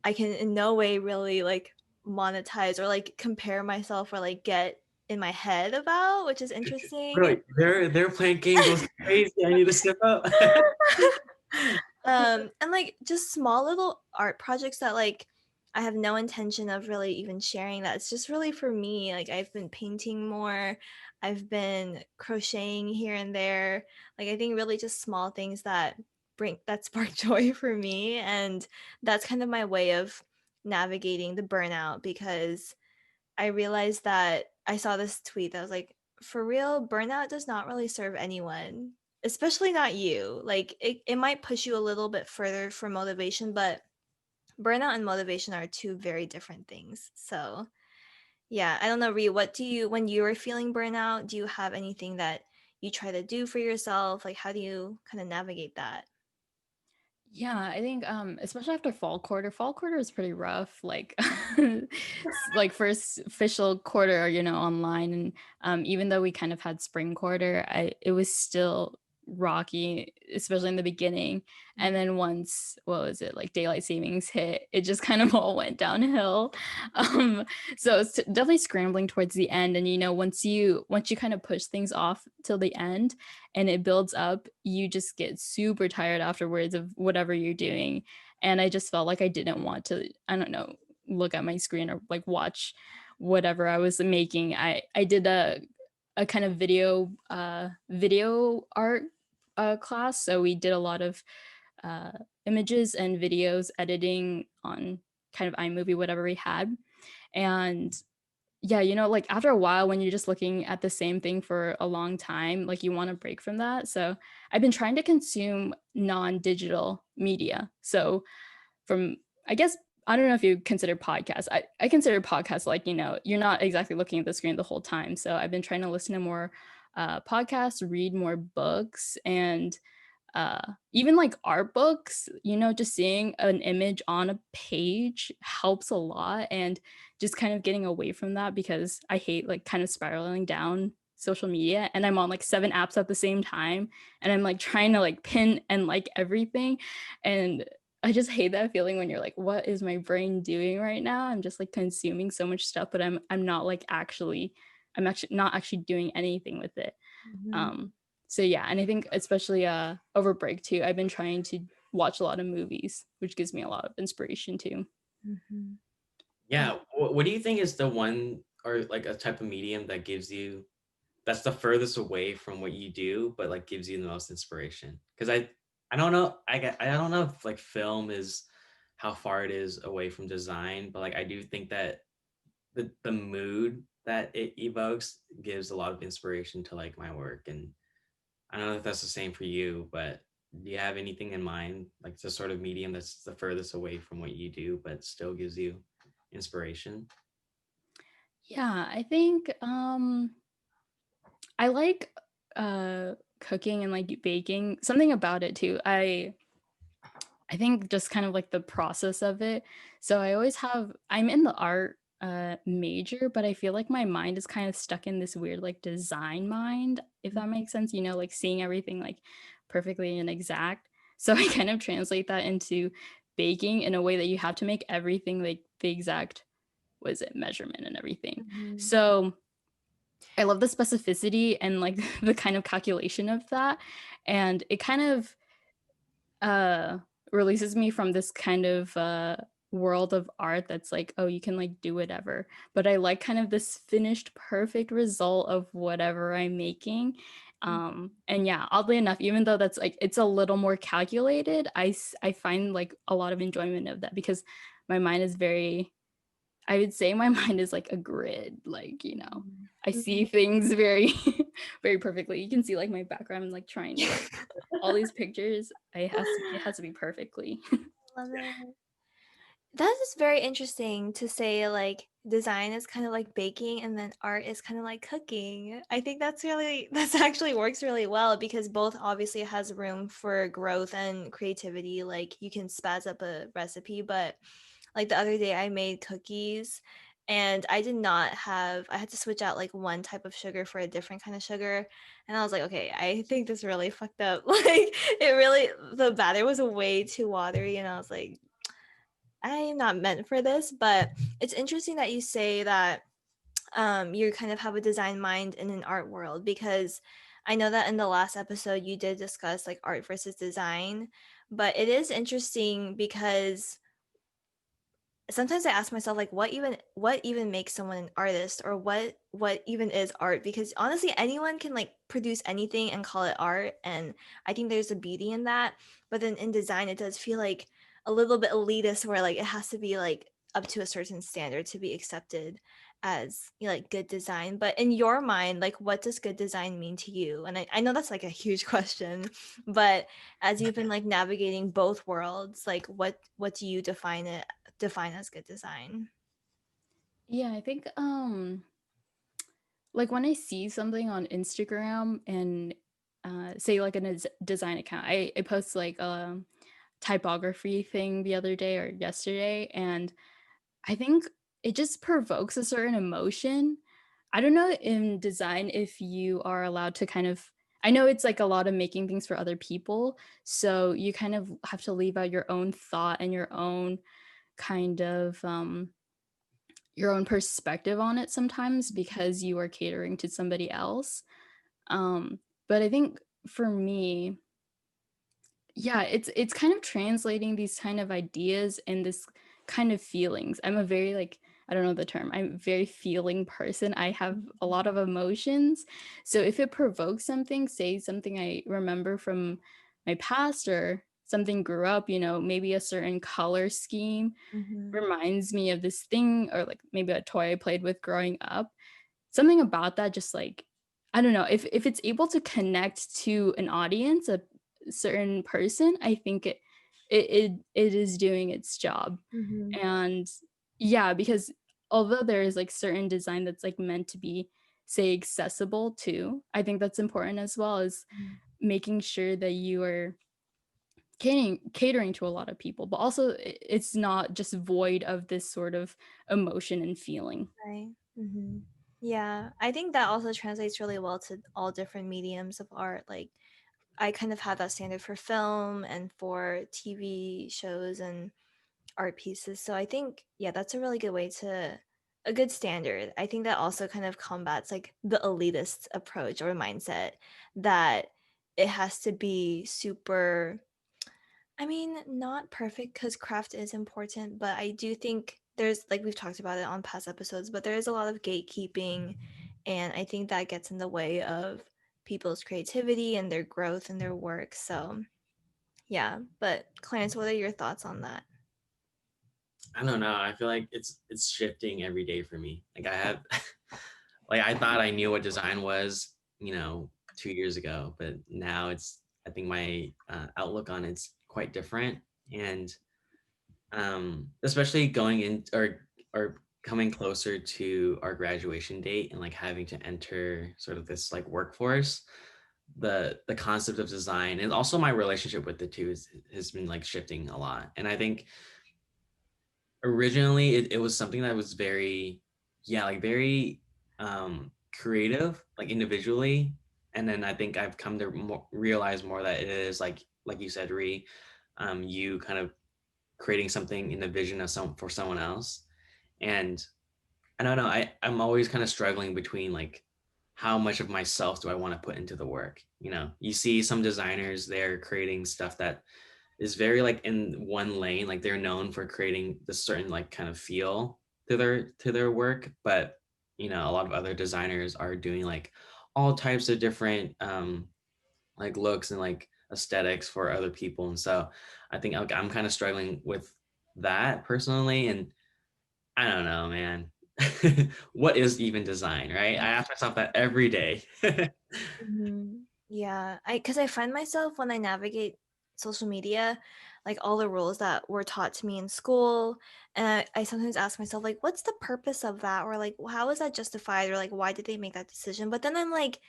I can in no way really like monetize or like compare myself or like get in my head about, which is interesting. Bro, their plant game goes crazy. I need to step up. And like just small little art projects that like I have no intention of really even sharing that. It's just really for me. Like, I've been painting more, I've been crocheting here and there. Like, I think really just small things that spark joy for me, and that's kind of my way of navigating the burnout, because I realized that I saw this tweet that was like, for real, burnout does not really serve anyone, especially not you. Like, it might push you a little bit further for motivation, but burnout and motivation are two very different things. So, yeah, I don't know, Ree, when you are feeling burnout, do you have anything that you try to do for yourself? Like, how do you kind of navigate that? Yeah, I think especially after fall quarter is pretty rough. Like like first official quarter, online, and even though we kind of had spring quarter, it was still rocky, especially in the beginning. And then once, what was it, like daylight savings hit, it just kind of all went downhill. Um so it's definitely scrambling towards the end, and once you kind of push things off till the end and it builds up, you just get super tired afterwards of whatever you're doing. And I just felt like I didn't want to, I don't know, look at my screen or like watch whatever I was making. I did a kind of video art class, so we did a lot of uh images and videos editing on kind of iMovie, whatever we had. And yeah, like after a while, when you're just looking at the same thing for a long time, like you want to break from that. So I've been trying to consume non-digital media. So from, I guess, I don't know if you consider podcasts. I consider podcasts like, you're not exactly looking at the screen the whole time. So I've been trying to listen to more podcasts, read more books, and even like art books, just seeing an image on a page helps a lot. And just kind of getting away from that, because I hate like kind of spiraling down social media, and I'm on like 7 apps at the same time, and I'm like trying to like pin and like everything. And I just hate that feeling when you're like, what is my brain doing right now? I'm just like consuming so much stuff, but I'm not like I'm actually not actually doing anything with it. Mhm. So yeah, and I think especially over break too, I've been trying to watch a lot of movies, which gives me a lot of inspiration too. Mhm. Yeah. What do you think is the one or like a type of medium that's the furthest away from what you do, but like gives you the most inspiration? Because I don't know. I don't know if like film is how far it is away from design, but like I do think that the mood that it evokes gives a lot of inspiration to like my work. And I don't know if that's the same for you, but do you have anything in mind, like the sort of medium that's the furthest away from what you do, but still gives you inspiration? Yeah, I think I like cooking and like baking. Something about it too. I think just kind of like the process of it. So I'm in the art major, but I feel like my mind is kind of stuck in this weird like design mind, if that makes sense, like seeing everything like perfectly and exact. So I kind of translate that into baking in a way that you have to make everything like the exact, was it, measurement and everything. Mhm. So I love the specificity and like the kind of calculation of that. And it kind of uh releases me from this kind of world of art that's like, oh, you can like do whatever. But I like kind of this finished perfect result of whatever I'm making. And yeah, oddly enough, even though that's like it's a little more calculated, I find like a lot of enjoyment of that, because my mind is very, I would say my mind is like a grid, like, I see Mhm. things very very perfectly. You can see like my background, like trying to like all these pictures, it has to be perfectly. Love it. That is very interesting to say, like, design is kind of like baking and then art is kind of like cooking. I think that's actually works really well, because both obviously has room for growth and creativity. Like, you can spaz up a recipe, but like the other day I made cookies, and I had to switch out like one type of sugar for a different kind of sugar. And I was like, okay, I think this really fucked up. Like, the batter was way too watery, and I was like, I am not meant for this. But it's interesting that you say that you kind of have a design mind in an art world, because I know that in the last episode you did discuss like art versus design. But it is interesting because sometimes I ask myself, like, what even makes someone an artist, or what even is art? Because honestly, anyone can like produce anything and call it art, and I think there's a beauty in that. But then in design, it does feel like a little bit elitist, where like it has to be like up to a certain standard to be accepted as, you know, like good design. But in your mind, like, what does good design mean to you? And I know that's like a huge question, but as you've been like navigating both worlds, like what do you define as good design? Yeah, I think like when I see something on Instagram and say like a design account, I post like a typography thing the other day or yesterday, and I think it just provokes a certain emotion. I don't know in design if you are allowed to kind of, I know it's like a lot of making things for other people, so you kind of have to leave out your own thought and kind of your own perspective on it sometimes because you are catering to somebody else. But I think for me, yeah, it's kind of translating these kind of ideas and this kind of feelings. I'm a very like, I don't know the term. I'm a very feeling person. I have a lot of emotions. So if it provokes something, say something I remember from my past or something grew up, you know, maybe a certain color scheme Mm-hmm. reminds me of this thing, or like maybe a toy I played with growing up. Something about that just like, I don't know, if it's able to connect to an audience, a certain person, I think it is doing its job. Mm-hmm. And yeah, because although there is like certain design that's like meant to be, say, accessible too, I think that's important as well as making sure that you are catering to a lot of people, but also it's not just void of this sort of emotion and feeling. Right. Mm-hmm. Yeah, I think that also translates really well to all different mediums of art. Like, I kind of have that standard for film and for TV shows and art pieces. So I think, yeah, that's a really good way to a good standard. I think that also kind of combats like the elitist approach or mindset that it has to be super, I mean, not perfect, because craft is important, but I do think there's, like we've talked about it on past episodes, but there is a lot of gatekeeping, and I think that gets in the way of people's creativity and their growth and their work. So, yeah, but Clarence, what are your thoughts on that? I don't know. I feel like it's shifting every day for me. Like I have, like I thought I knew what design was, 2 years ago, but now I think my outlook on it's quite different, and especially going in or coming closer to our graduation date and like having to enter sort of this like workforce, the concept of design and also my relationship with it too has been like shifting a lot. And I think originally it was something that was very, yeah, like very creative, like individually. And then I think I've come to realize more that it is like you said, you kind of creating something in the vision of for someone else. And I don't know, I'm always kind of struggling between like how much of myself do I want to put into the work. You see some designers, they're creating stuff that is very like in one lane, like they're known for creating this certain like kind of feel to their work. But a lot of other designers are doing like all types of different like looks and like aesthetics for other people. And so I think I'm kind of struggling with that personally. And I don't know, man. What is even design, right? I ask myself that every day. Mhm. Yeah, because I find myself when I navigate social media, like all the rules that were taught to me in school, and I sometimes ask myself, like, what's the purpose of that? Or like, how is that justified? Or like, why did they make that decision? But then I'm like,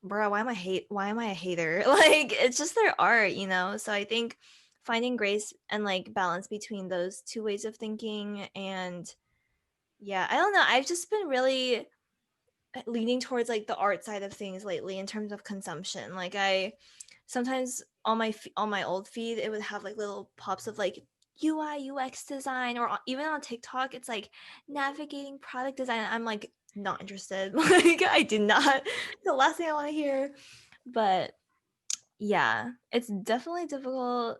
bro, why am I a hater? Like, it's just their art, you know? So I think finding grace and like balance between those two ways of thinking, and yeah, I don't know. I've just been really leaning towards like the art side of things lately in terms of consumption. Like, I sometimes on on my old feed, it would have like little pops of like UI UX design, or even on TikTok it's like navigating product design. I'm like not interested. Like, I did not, the last thing I want to hear. But yeah, it's definitely difficult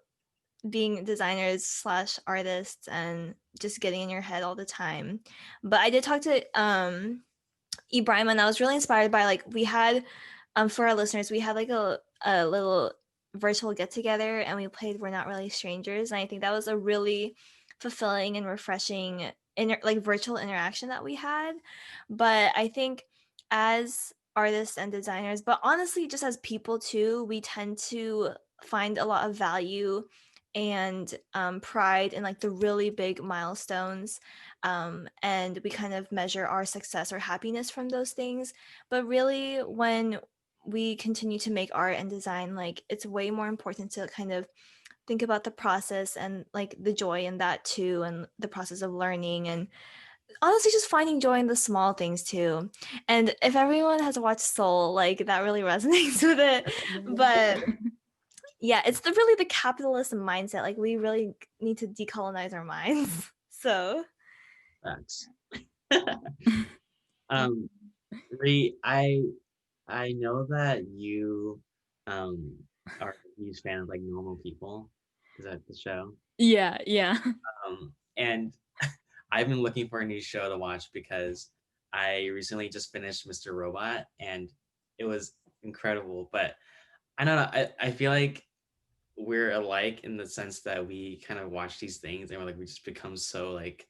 being designers slash artists and just getting in your head all the time. But I did talk to Ibrahim, and I was really inspired by, like, we had for our listeners, we had like a little virtual get together, and we played We're Not Really Strangers, and I think that was a really fulfilling and refreshing like virtual interaction that we had. But I think as artists and designers, but honestly just as people too, we tend to find a lot of value and pride in like the really big milestones, and we kind of measure our success or happiness from those things. But really, when we continue to make art and design, like, it's way more important to kind of think about the process and like the joy in that too, and the process of learning, and honestly just finding joy in the small things too. And if everyone has watched Soul, like, that really resonates with it. But yeah, it's really the capitalist mindset. Like, we really need to decolonize our minds. So Facts. Ree, I know that you are a huge fan of like Normal People. Is that the show? Yeah. And I've been looking for a new show to watch because I recently just finished Mr. Robot and it was incredible. But I don't know, I feel like we're alike in the sense that we kind of watch these things and we're like, we just become so like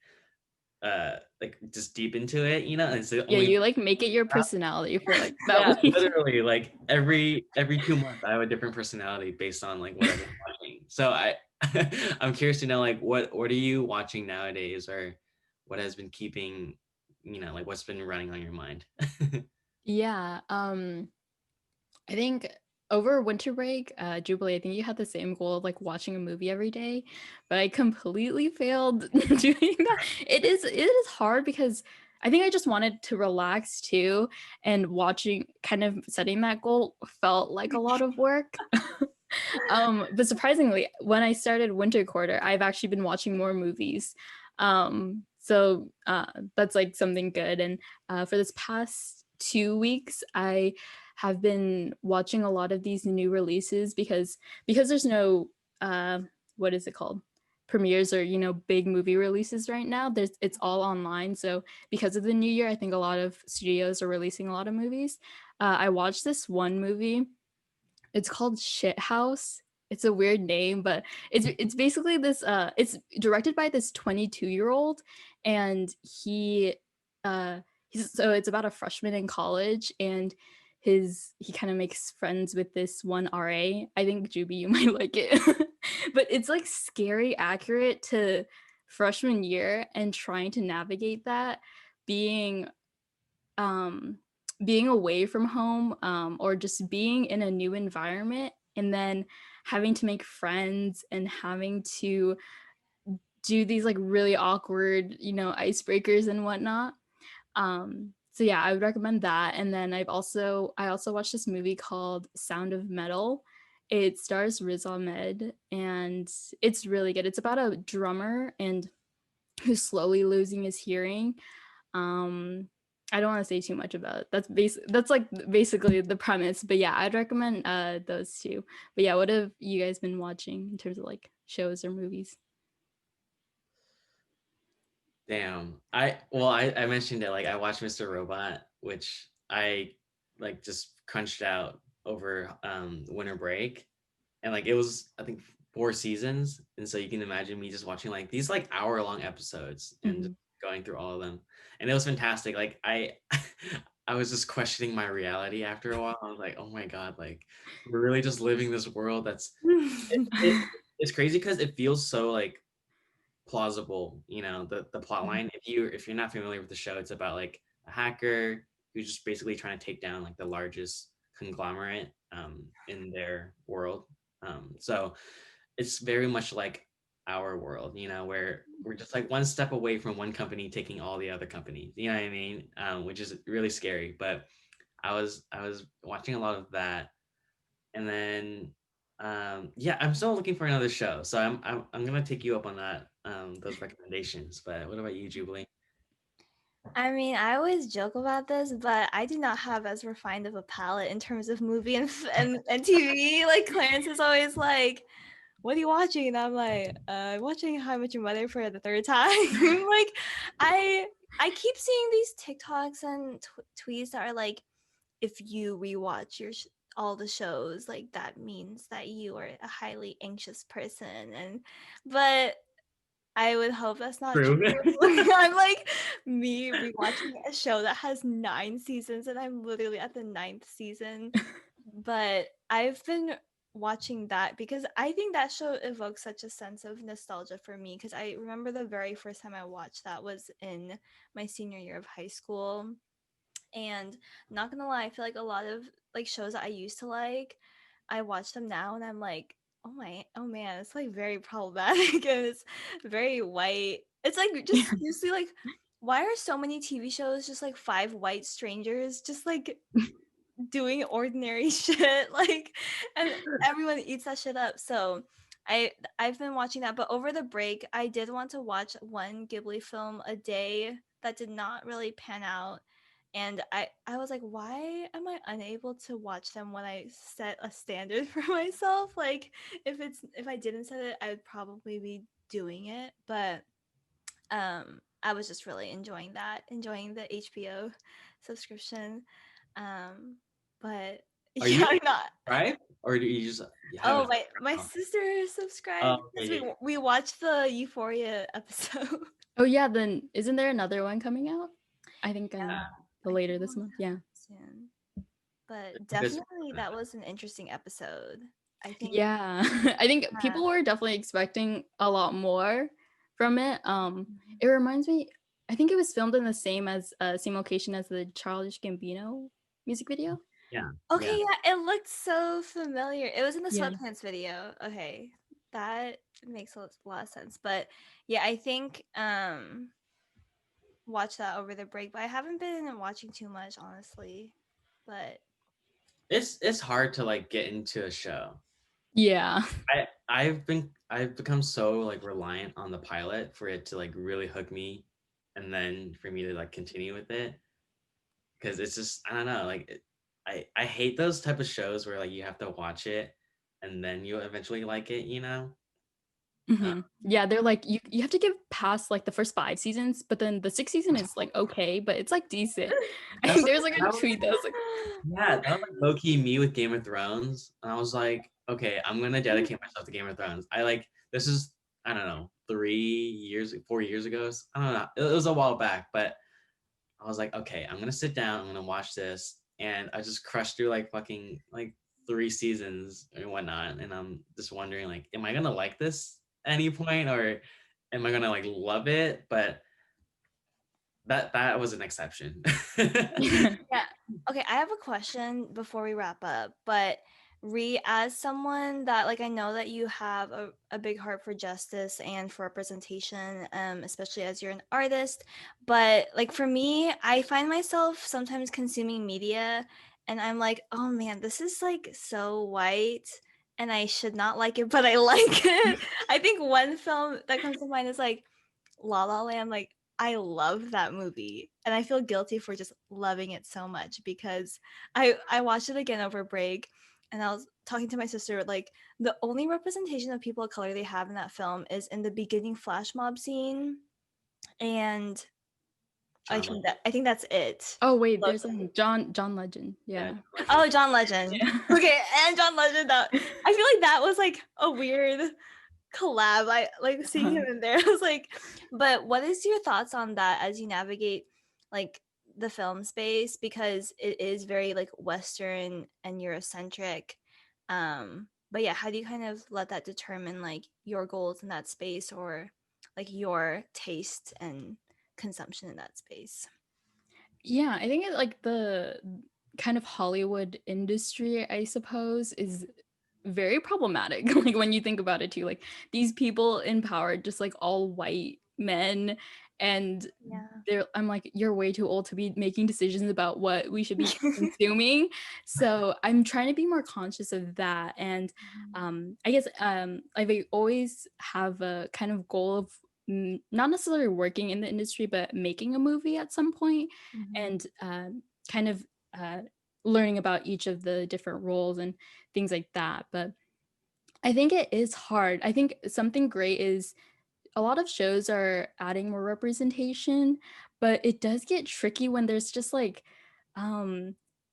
just deep into it, you know. And it's the Yeah, only you like make it your personality for like that yeah, week. literally like every 2 months I have a different personality based on like what I've been watching. So I'm curious to know, like, what are you watching nowadays, or what has been keeping, you know, like what's been running on your mind? Yeah. I think over winter break, Jubilee, I think you had the same goal of like watching a movie every day, but I completely failed doing that. It is hard because I think I just wanted to relax too, and watching, kind of setting that goal felt like a lot of work. But surprisingly, when I started winter quarter, I've actually been watching more movies. So that's like something good. And for this past 2 weeks, I have been watching a lot of these new releases because there's no what is it called, premieres, or big movie releases right now. It's all online. So because of the new year, I think a lot of studios are releasing a lot of movies. I watched this one movie. It's called Shit House. It's a weird name, but it's basically this it's directed by this 22-year-old, and so it's about a freshman in college, and he kind of makes friends with this one RA. I think Juby, you might like it. But it's like scary accurate to freshman year and trying to navigate that, being being away from home, or just being in a new environment, and then having to make friends and having to do these like really awkward icebreakers and whatnot. So yeah, I would recommend that. And then I also watched this movie called Sound of Metal. It stars Riz Ahmed, and it's really good. It's about a drummer and who's slowly losing his hearing. I don't want to say too much about it. That's like basically the premise. But yeah, I'd recommend those two. But yeah, what have you guys been watching in terms of like shows or movies? Damn. I mentioned it, like I watched Mr. Robot, which I like just crunched out over winter break. And like it was, I think, 4 seasons. And so you can imagine me just watching like these like hour-long episodes and just going through all of them. And it was fantastic. Like I I was just questioning my reality after a while. I was like, oh my God, like we're really just living this world that's it's crazy because it feels so like plausible, you know, the plot line. If you're not familiar with the show, it's about like a hacker who's just basically trying to take down like the largest conglomerate in their world. So it's very much like our world, you know, where we're just like one step away from one company taking all the other companies, you know what I mean? Which is really scary. But I was watching a lot of that, and then yeah, I'm still looking for another show, so I'm gonna take you up on that, those recommendations. But what about you, Jubilee? I mean, I always joke about this, but I do not have as refined of a palette in terms of movie and TV. Like, Clarence is always like, what are you watching? And I'm like, I'm watching How I Met Your Mother for the third time. Like, I keep seeing these TikToks and tweets that are like, if you rewatch all the shows, like that means that you are a highly anxious person. And but I would hope that's not true. True. I'm like me rewatching a show that has 9 seasons and I'm literally at the 9th season. But I've been watching that because I think that show evokes such a sense of nostalgia for me, because I remember the very first time I watched that was in my senior year of high school. And not gonna lie, I feel like a lot of like shows that I used to like, I watch them now and I'm like, oh man, it's like very problematic and it's very white. It's like just seriously like, why are so many TV shows just like 5 white strangers just like doing ordinary shit, like, and everyone eats that shit up. So I've been watching that, but over the break I did want to watch one Ghibli film a day that did not really pan out. And I was like, why am I unable to watch them when I set a standard for myself? Like, if I didn't set it, I would probably be doing it. But I was just really enjoying the HBO subscription. But Are yeah, you I'm not. right? Or do you just have Oh, a my sister subscribed because okay, we watched the Euphoria episode. Oh yeah, then isn't there another one coming out? I think yeah. the I later think this we'll month. Yeah. have it soon. But Because definitely that was an interesting episode. I think. Yeah. I think people were definitely expecting a lot more from it. It reminds me, I think it was filmed in the same location as the Childish Gambino music video. yeah. Okay, yeah, it looked so familiar. It was in the Yeah. sweatpants video. Okay, that makes a lot of sense. But yeah, I think watch that over the break. But I haven't been watching too much, honestly. But It's hard to like get into a show. Yeah. I've become so like reliant on the pilot for it to like really hook me, and then for me to like continue with it, because it's just I don't know, like I hate those type of shows where like you have to watch it and then you eventually like it, you know. Yeah, they're like you have to give past like the first 5 seasons, but then the 6th season is like okay, but it's like decent. I think there's like a tweet that was like, yeah, that was like low key me with Game of Thrones, and I was like, okay, I'm gonna dedicate myself to Game of Thrones. I like this is I don't know 4 years ago. I don't know. It was a while back, but I was like, okay, I'm gonna sit down. I'm gonna watch this, and I just crushed through like fucking like 3 seasons and whatnot, and I'm just wondering like, am I gonna like this at any point, or am I gonna like love it? But that was an exception. yeah. Okay, I have a question before we wrap up. But as someone that like I know that you have a big heart for justice and for representation, especially as you're an artist. But like for me, I find myself sometimes consuming media and I'm like, oh man, this is like so white and I should not like it, but I like it. I think one film that comes to mind is like La La Land. Like I love that movie and I feel guilty for just loving it so much because I watched it again over break and I was talking to my sister like the only representation of people of color they have in that film is in the beginning flash mob scene, and I think that's it. oh wait, there's John Legend. Yeah. Oh, John Legend. Yeah. Okay, and John Legend. I feel like that was like a weird collab. I like seeing him in there. I was like, but what is your thoughts on that as you navigate like the film space, because it is very like Western and Eurocentric. But yeah, how do you kind of let that determine like your goals in that space or like your taste and consumption in that space? Yeah, I think like the kind of Hollywood industry, I suppose, is very problematic. Like when you think about it too, like these people in power, just like all white men, and I'm like, you're way too old to be making decisions about what we should be consuming. So I'm trying to be more conscious of that. And I guess I always have a kind of goal of not necessarily working in the industry, but making a movie at some point, and kind of learning about each of the different roles and things like that. But I think it is hard. I think something great is a lot of shows are adding more representation, but it does get tricky when there's just like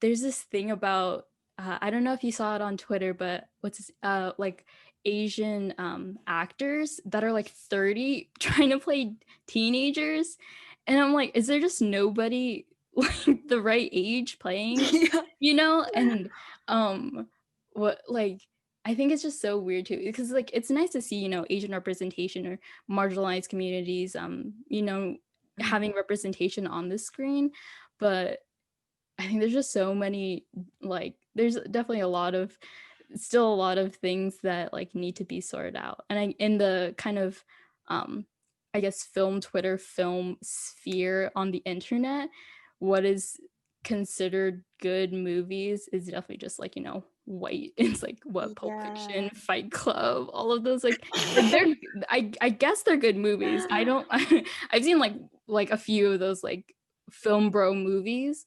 there's this thing about I don't know if you saw it on Twitter, but like Asian actors that are like 30 trying to play teenagers, and I'm like, is there just nobody like the right age playing, Yeah. you know? And what like I think it's just so weird too, because like it's nice to see, you know, Asian representation or marginalized communities, you know, having representation on the screen. But I think there's just so many, like, there's definitely still a lot of things that like need to be sorted out. And in the kind of, I guess, Twitter, film sphere on the internet, what is considered good movies is definitely just like, you know, white. It's like what Pulp Fiction, Yeah. Fight Club, all of those like they're I guess they're good movies. I don't I've seen like a few of those like film bro movies,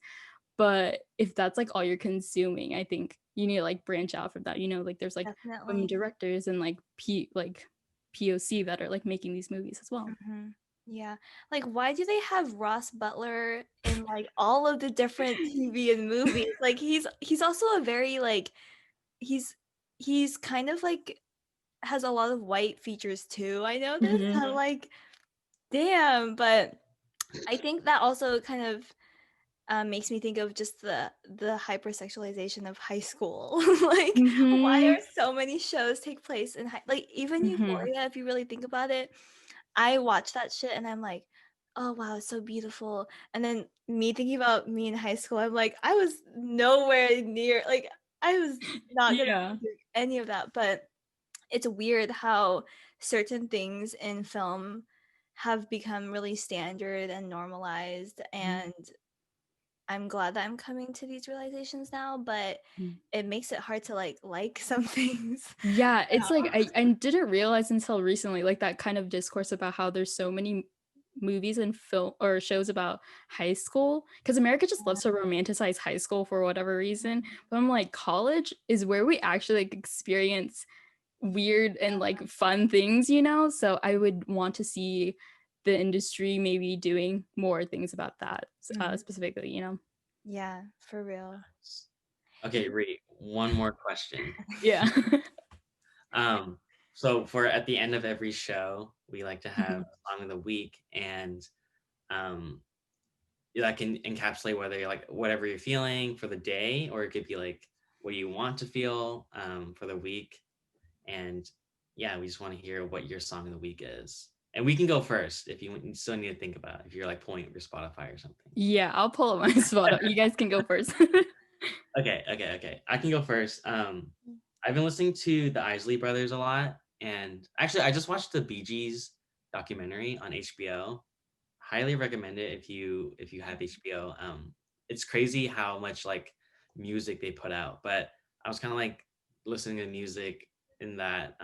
but if that's like all you're consuming, I think you need to like branch out from that. You know, like there's like women Definitely. directors and like POC that are like making these movies as well. Yeah. Like, why do they have Ross Butler in like all of the different TV and movies? Like, he's also a very like he's he's kind of like has a lot of white features too. I know this. Mhm. I'm like, damn. But I think that also kind of makes me think of just the hypersexualization of high school. Like, why Mhm. are so many shows take place in like even Mhm. Euphoria? If you really think about it, I watch that shit and I'm like, oh wow, it's so beautiful. And then me thinking about me in high school, I'm like, I was nowhere near like I was not gonna Yeah. do any of that. But it's weird how certain things in film have become really standard and normalized, and I'm glad that I'm coming to these realizations now, but Mm. it makes it hard to like some things. Yeah, it's like I didn't realize until recently, like that kind of discourse about how there's so many movies and film or shows about high school, because America just loves to romanticize high school for whatever reason. But I'm like, college is where we actually like experience weird and like fun things, you know? So I would want to see the industry maybe doing more things about that specifically, you know? Yeah, for real. Okay, Ree, one more question. Yeah. Um, so for at the end of every show, we like to have a song of the week, and um, that can encapsulate whether you're like whatever you're feeling for the day, or it could be like what you want to feel for the week. And yeah, we just want to hear what your song of the week is. And we can go first if you still need to think about it, if you're like pulling up your Spotify or something. Yeah, I'll pull up my spot. You guys can go first. Okay. I can go first. I've been listening to the Isley Brothers a lot, and actually, I just watched the Bee Gees documentary on HBO. Highly recommend it if you have HBO. It's crazy how much like music they put out, but I was kind of like listening to music in that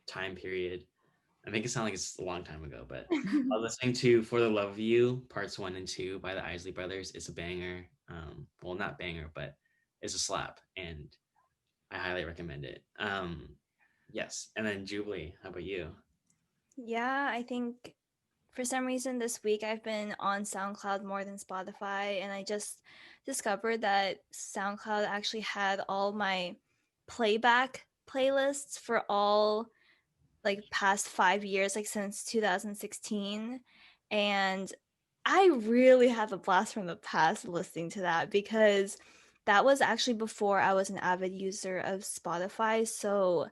time period. I make it sound like it's a long time ago, but I was listening to "For the Love of You" parts 1 and 2 by the Isley Brothers. It's a banger. Well, not banger, but it's a slap, and I highly recommend it. Yes, and then Jubilee, how about you? Yeah, I think for some reason this week I've been on SoundCloud more than Spotify, and I just discovered that SoundCloud actually had all my playback playlists for all like past 5 years, like since 2016. And I really have a blast from the past listening to that, because that was actually before I was an avid user of Spotify. So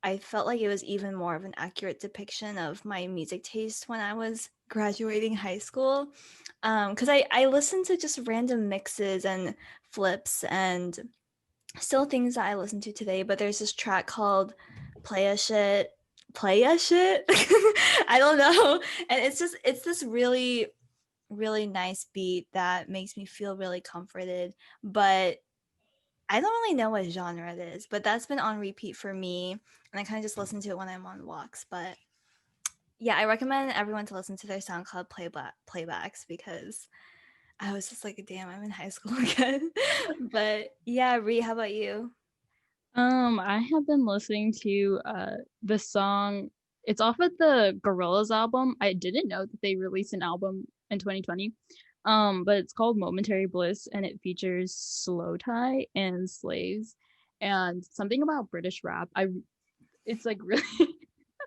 I felt like it was even more of an accurate depiction of my music taste when I was graduating high school. Because I listened to just random mixes and flips and still things that I listen to today, but there's this track called Play a Shit. Play a Shit? I don't know. And it's this really, really nice beat that makes me feel really comforted. But I don't really know what genre it is, but that's been on repeat for me. And I kind of just listen to it when I'm on walks. But yeah, I recommend everyone to listen to their SoundCloud playbacks, because I was just like, damn, I'm in high school again. But yeah, Ree, how about you? I have been listening to the song. It's off of the Gorillaz album. I didn't know that they released an album in 2020. But it's called Momentary Bliss, and it features Slow Tie and Slaves. And something about British rap, it's like really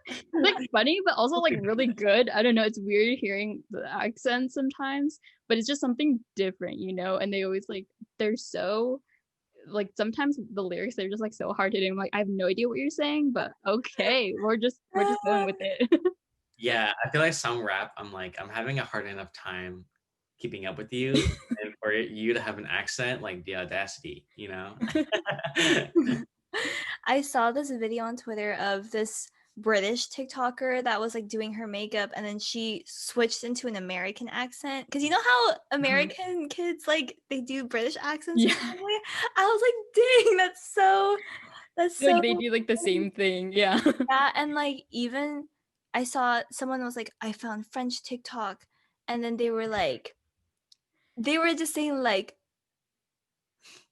it's like funny, but also like really good. I don't know. It's weird hearing the accent sometimes, but it's just something different, you know. And they always like they're so like sometimes the lyrics they're just like so hard to do. I'm like, I have no idea what you're saying, but okay, we're just going with it. Yeah, I feel like some rap, I'm having a hard enough time keeping up with you, and for you to have an accent, like the audacity, you know? I saw this video on Twitter of this British TikToker that was like doing her makeup and then she switched into an American accent. Cause you know how American kids like they do British accents or Yeah. something? I was like, dang, that's so Like they do like the funny. same thing. Yeah. Yeah, and like even I saw someone was like, I found French TikTok, and then they were just saying like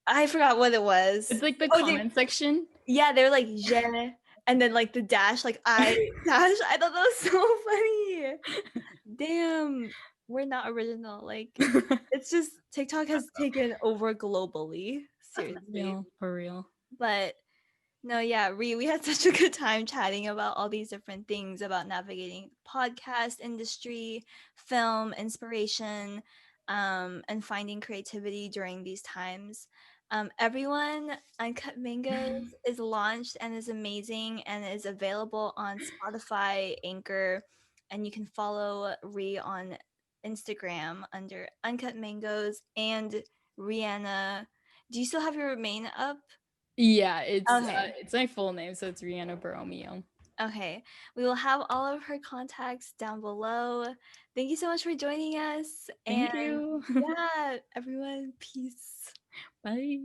I forgot what it was. It's like the Oh, comment section. yeah, they were like je, and then like the dash, like I dash. I thought that was so funny. Damn, we're not original. Like it's just TikTok has taken over globally. Seriously, For real. but no, yeah, we had such a good time chatting about all these different things about navigating podcast industry, film, inspiration, and finding creativity during these times. Everyone, Uncut Mangoes is launched and is amazing and is available on Spotify, Anchor, and you can follow Rhea on Instagram under Uncut Mangoes and Rheanna. Do you still have your main up? Yeah, Okay. it's my full name, so it's Rheanna Borromeo. Okay, we will have all of her contacts down below. Thank you so much for joining us. Thank And you. yeah, everyone, peace. Bye.